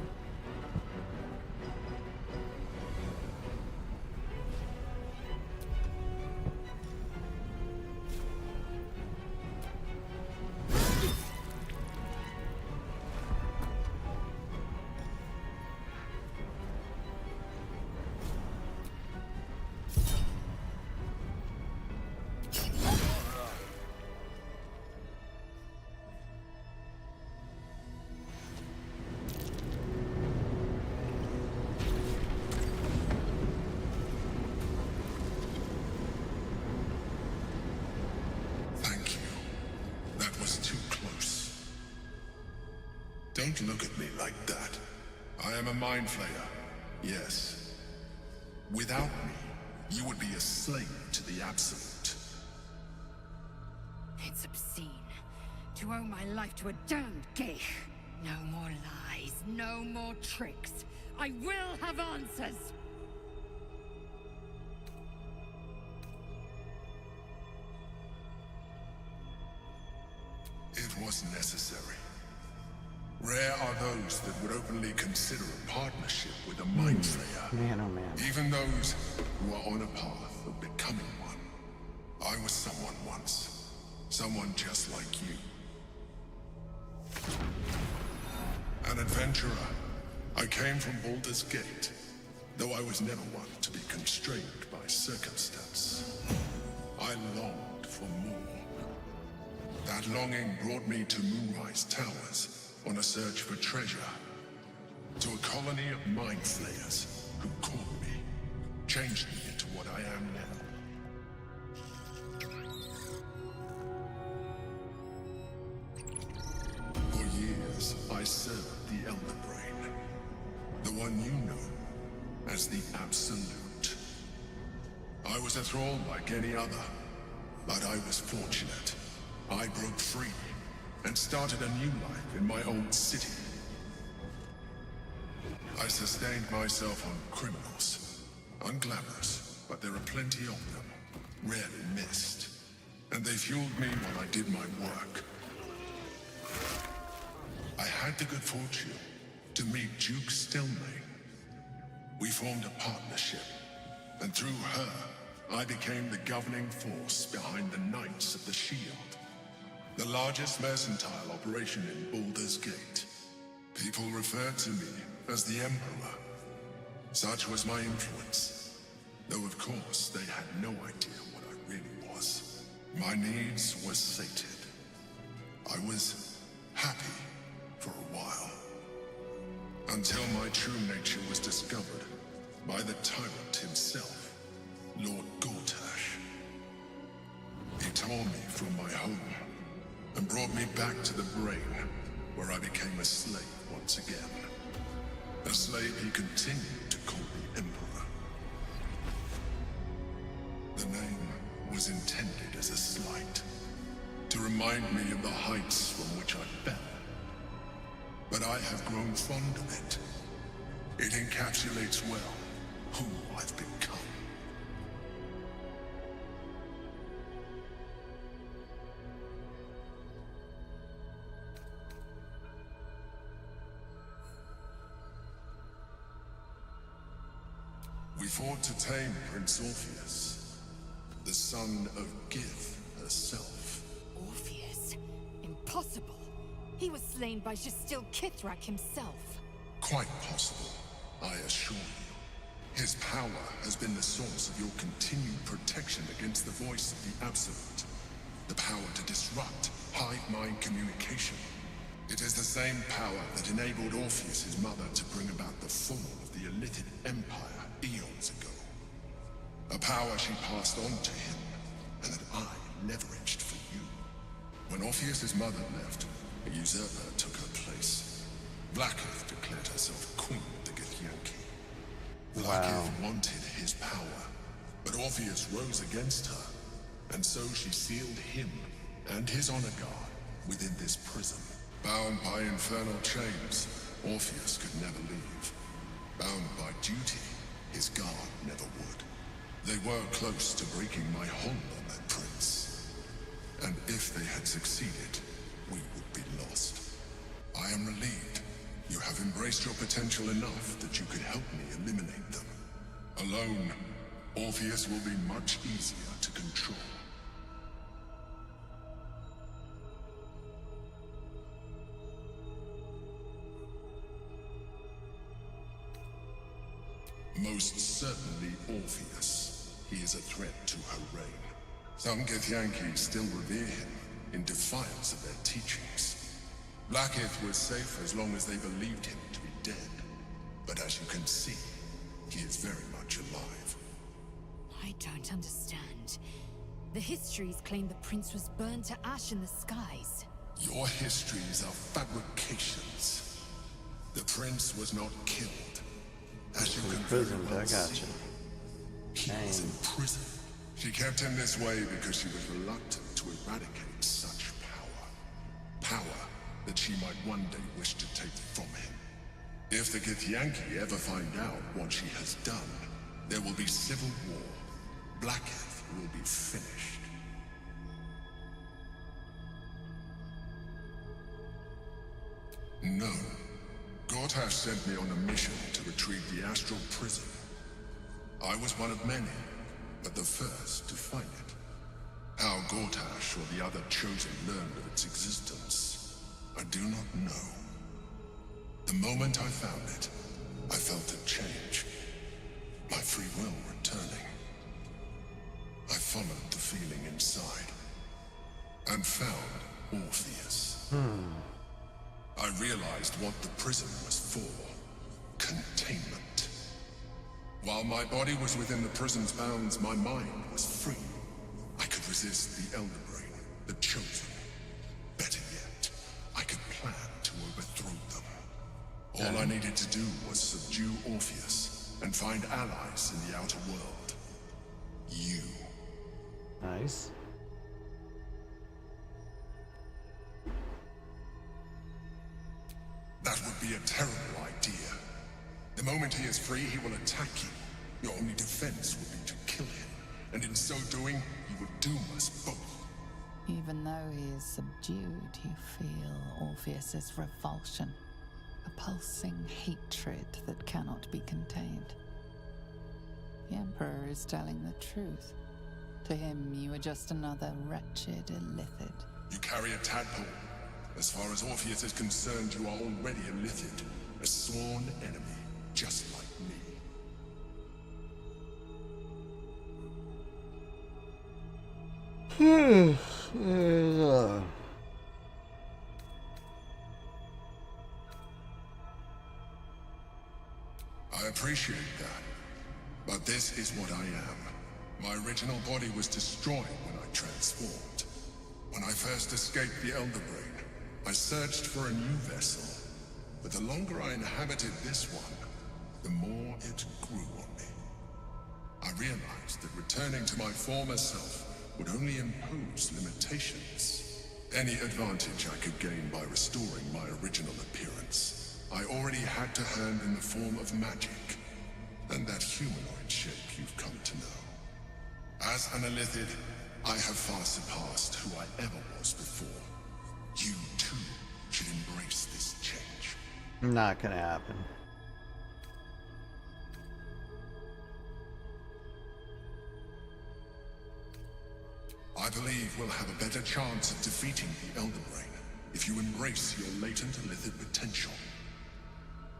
Don't look at me like that. I am a mind flayer, yes. Without me, you would be a slave to the Absolute. It's obscene. To owe my life to a damned geich. No more lies, no more tricks. I will have answers! It was necessary. Rare are those that would openly consider a partnership with a mind flayer. Man, oh man. Even those who are on a path of becoming one. I was someone once. Someone just like you. An adventurer. I came from Baldur's Gate, though I was never one to be constrained by circumstance. I longed for more. That longing brought me to Moonrise Towers on a search for treasure. To a colony of mind flayers who caught me, changed me into what I am now. For years, I served the Elder Brain. The one you know as the Absolute. I was a thrall like any other, but I was fortunate. I broke free and started a new life in my old city. I sustained myself on criminals. Unglamorous, but there are plenty of them. Rarely missed. And they fueled me while I did my work. I had the good fortune to meet Duke Stelmane. We formed a partnership, and through her, I became the governing force behind the Knights of the Shield. The largest mercantile operation in Baldur's Gate. People referred to me as the Emperor. Such was my influence. Though of course, they had no idea what I really was. My needs were sated. I was happy for a while. Until my true nature was discovered by the tyrant himself, Lord Gortash. He tore me from my home and brought me back to the Brain, where I became a slave once again. A slave he continued to call the Emperor. The name was intended as a slight, to remind me of the heights from which I fell. But I have grown fond of it. It encapsulates well who I've become. We fought to tame Prince Orpheus, the son of Gith herself. Orpheus? Impossible. He was slain by Justil Kithrak himself. Quite possible, I assure you. His power has been the source of your continued protection against the voice of the Absolute. The power to disrupt hive-mind communication. It is the same power that enabled Orpheus's mother to bring about the fall of the Illithid Empire eons ago. A power she passed on to him, and that I leveraged for you. When Orpheus's mother left, a usurper took her place. Blackith declared herself queen of the Githyanki. Blackith wanted his power, but Orpheus rose against her, and so she sealed him and his honor guard within this prison. Bound by infernal chains, Orpheus could never leave. Bound by duty, his guard never would. They were close to breaking my hold on that prince. And if they had succeeded, we would be lost. I am relieved. You have embraced your potential enough that you could help me eliminate them. Alone, Orpheus will be much easier to control. Most certainly Orpheus. He is a threat to her reign. Some Githyanki still revere him in defiance of their teachings. Blackith was safe as long as they believed him to be dead. But as you can see, he is very much alive. I don't understand. The histories claim the prince was burned to ash in the skies. Your histories are fabrications. The prince was not killed. As you can Imprisoned, I gotcha. he was in prison. She kept him this way because she was reluctant to eradicate such power. Power that she might one day wish to take from him. If the Githyanki ever find out what she has done, there will be civil war. Blacketh will be finished. No. Gortash sent me on a mission to retrieve the astral prison. I was one of many, but the first to find it. How Gortash or the other chosen learned of its existence, I do not know. The moment I found it, I felt a change. My free will returning. I followed the feeling inside, and found Orpheus. I realized what the prison was for. Containment. While my body was within the prison's bounds, my mind was free. I could resist the Elder Brain, the Chosen. Better yet, I could plan to overthrow them. All I needed to do was subdue Orpheus and find allies in the outer world. You. Nice. That would be a terrible idea. The moment he is free, he will attack you. Your only defense would be to kill him. And in so doing, he would doom us both. Even though he is subdued, you feel Orpheus's revulsion. A pulsing hatred that cannot be contained. The Emperor is telling the truth. To him, you are just another wretched illithid. You carry a tadpole. As far as Orpheus is concerned, you are already a Lithid, a sworn enemy, just like me. I appreciate that, but this is what I am. My original body was destroyed when I transformed. When I first escaped the Elder Brain, I searched for a new vessel, but the longer I inhabited this one, the more it grew on me. I realized that returning to my former self would only impose limitations. Any advantage I could gain by restoring my original appearance, I already had to hand in the form of magic, and that humanoid shape you've come to know. As an illithid, I have far surpassed who I ever was before. You, too, should embrace this change. Not gonna happen. I believe we'll have a better chance of defeating the Elder Brain if you embrace your latent illithid potential.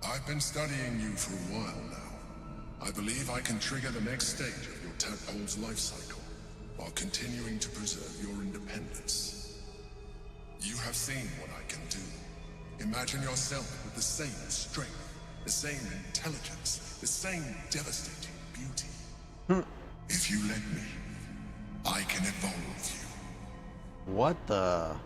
I've been studying you for a while now. I believe I can trigger the next stage of your tadpole's life cycle, while continuing to preserve your independence. You have seen what I can do. Imagine yourself with the same strength, the same intelligence, the same devastating beauty. If you let me, I can evolve you. What the?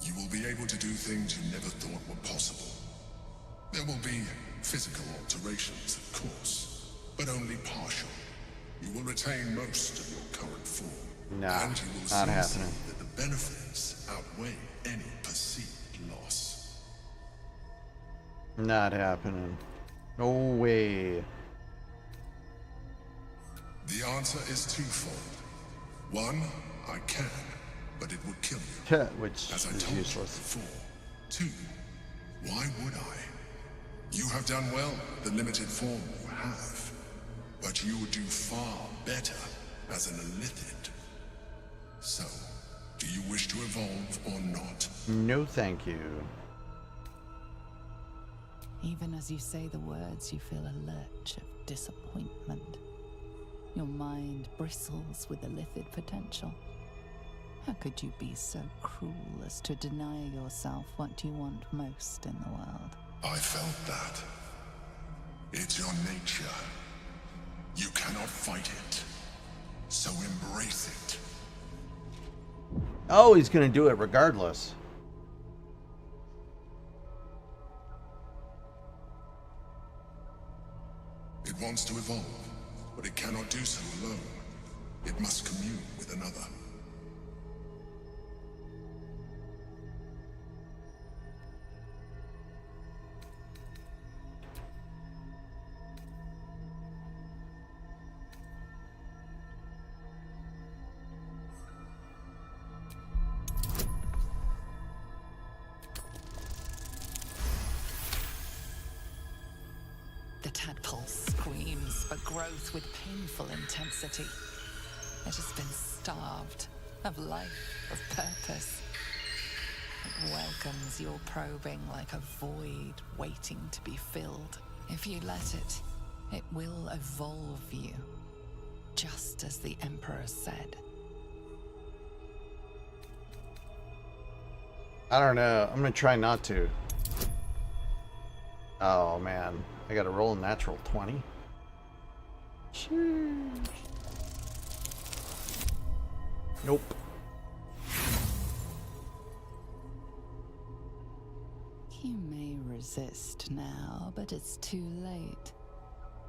You will be able to do things you never thought were possible. There will be physical alterations, of course, but only partial. You will retain most of your current form. Nah, and you will not soon happening. see that the benefits outweigh any perceived loss. Not happening. No way. The answer is twofold. One, I can, but it would kill you. Which as I is told useless. you before. Two, why would I? You have done well with the limited form you have, but you would do far better as an illithid. So, do you wish to evolve or not? No, thank you. Even as you say the words, you feel a lurch of disappointment. Your mind bristles with illithid potential. How could you be so cruel as to deny yourself what you want most in the world? I felt that. It's your nature. You cannot fight it. So embrace it. Oh, he's going to do it regardless. It wants to evolve, but it cannot do so alone. It must commune with another. The tadpole screams for growth with painful intensity. It has been starved of life, of purpose. It welcomes your probing like a void waiting to be filled. If you let it, it will evolve you, just as the Emperor said. I don't know. I'm going to try not to. Oh, man. I got to roll a natural 20. Sheesh. Nope. You may resist now, but it's too late.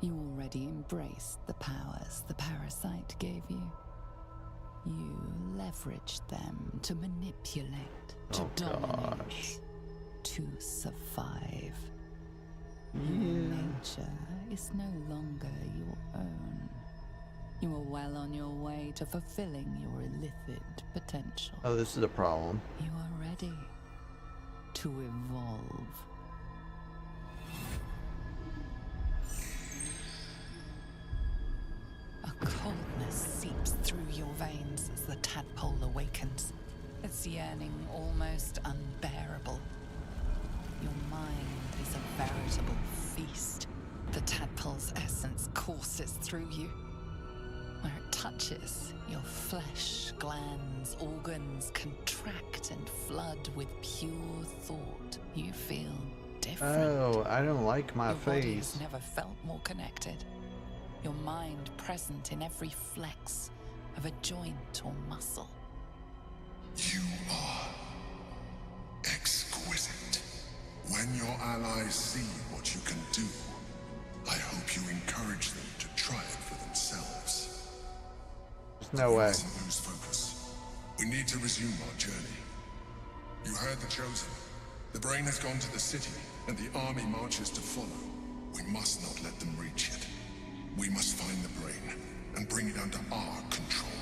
You already embraced the powers the parasite gave you. You leveraged them to manipulate, to dominate, to survive. Your nature is no longer your own. You are well on your way to fulfilling your illithid potential. Oh, this is a problem. You are ready to evolve. A coldness seeps through your veins as the tadpole awakens, its yearning almost unbearable. Your mind is a veritable feast. The tadpole's essence courses through you. Where it touches, your flesh, glands, organs contract and flood with pure thought. You feel different. Oh, I don't like my Your body face. has never felt more connected. Your mind present in every flex of a joint or muscle. You are exquisite. When your allies see what you can do, I hope you encourage them to try it for themselves. There's no way. Mustn't lose focus. We need to resume our journey. You heard the Chosen. The brain has gone to the city, and the army marches to follow. We must not let them reach it. We must find the brain and bring it under our control.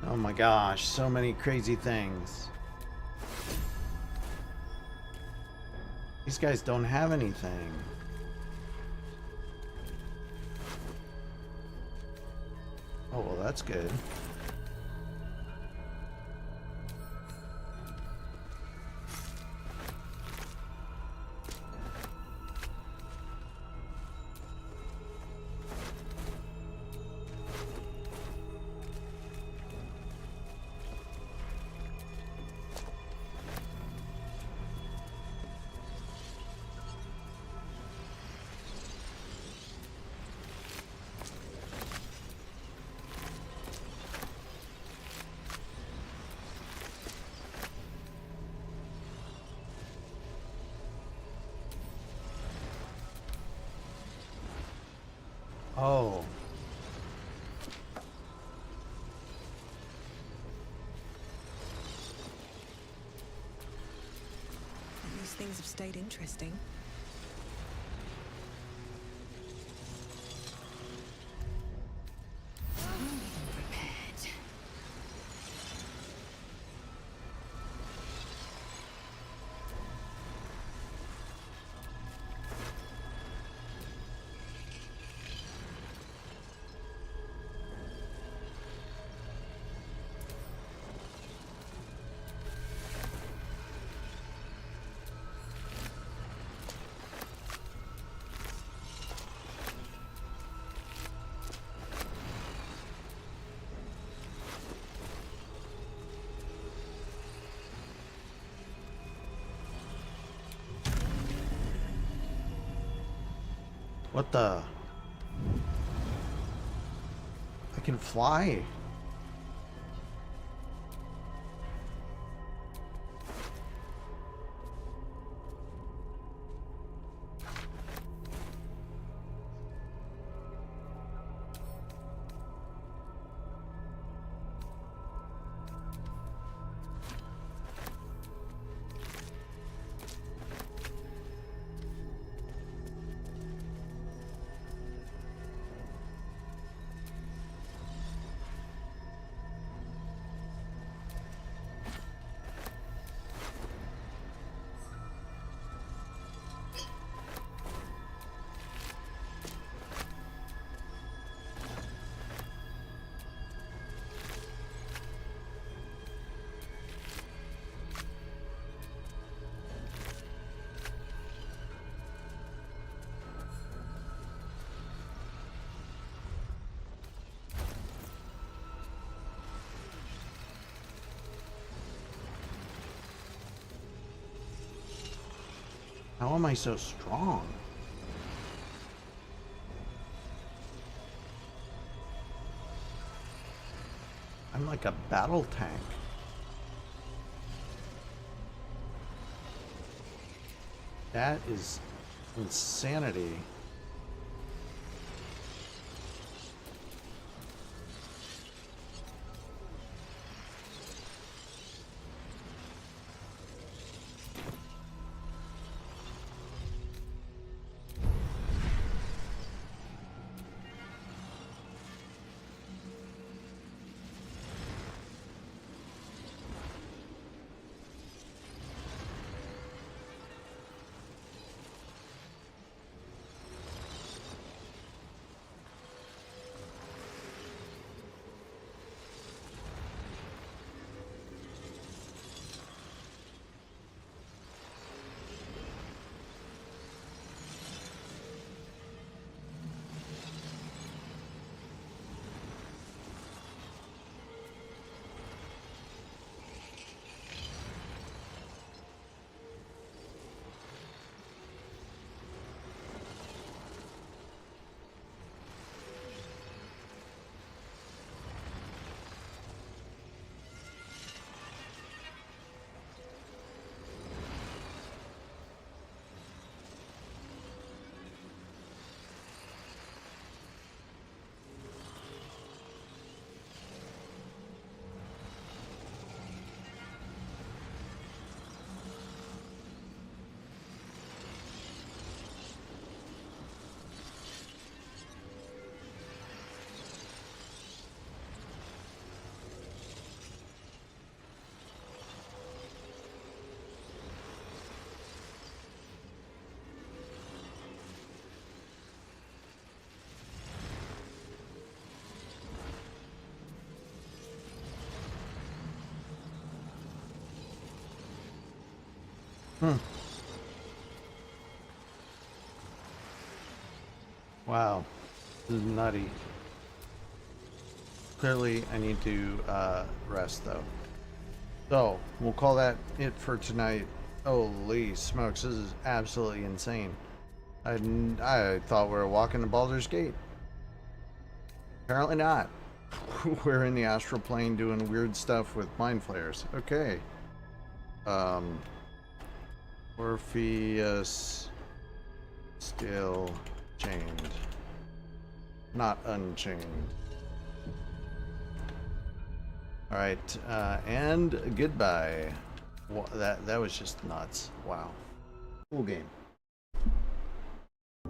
Oh my gosh, so many crazy things. These guys don't have anything. Oh, well, that's good. Oh. These things have stayed interesting. What the? I can fly. How am I so strong? I'm like a battle tank. That is insanity. Wow, this is nutty. Clearly, I need to rest though. So, we'll call that it for tonight. Holy smokes, this is absolutely insane. I thought we were walking to Baldur's Gate. Apparently not. We're in the astral plane doing weird stuff with mind flayers. Okay. Orpheus still chained, not unchained. All right, and goodbye. That was just nuts. Wow, cool game.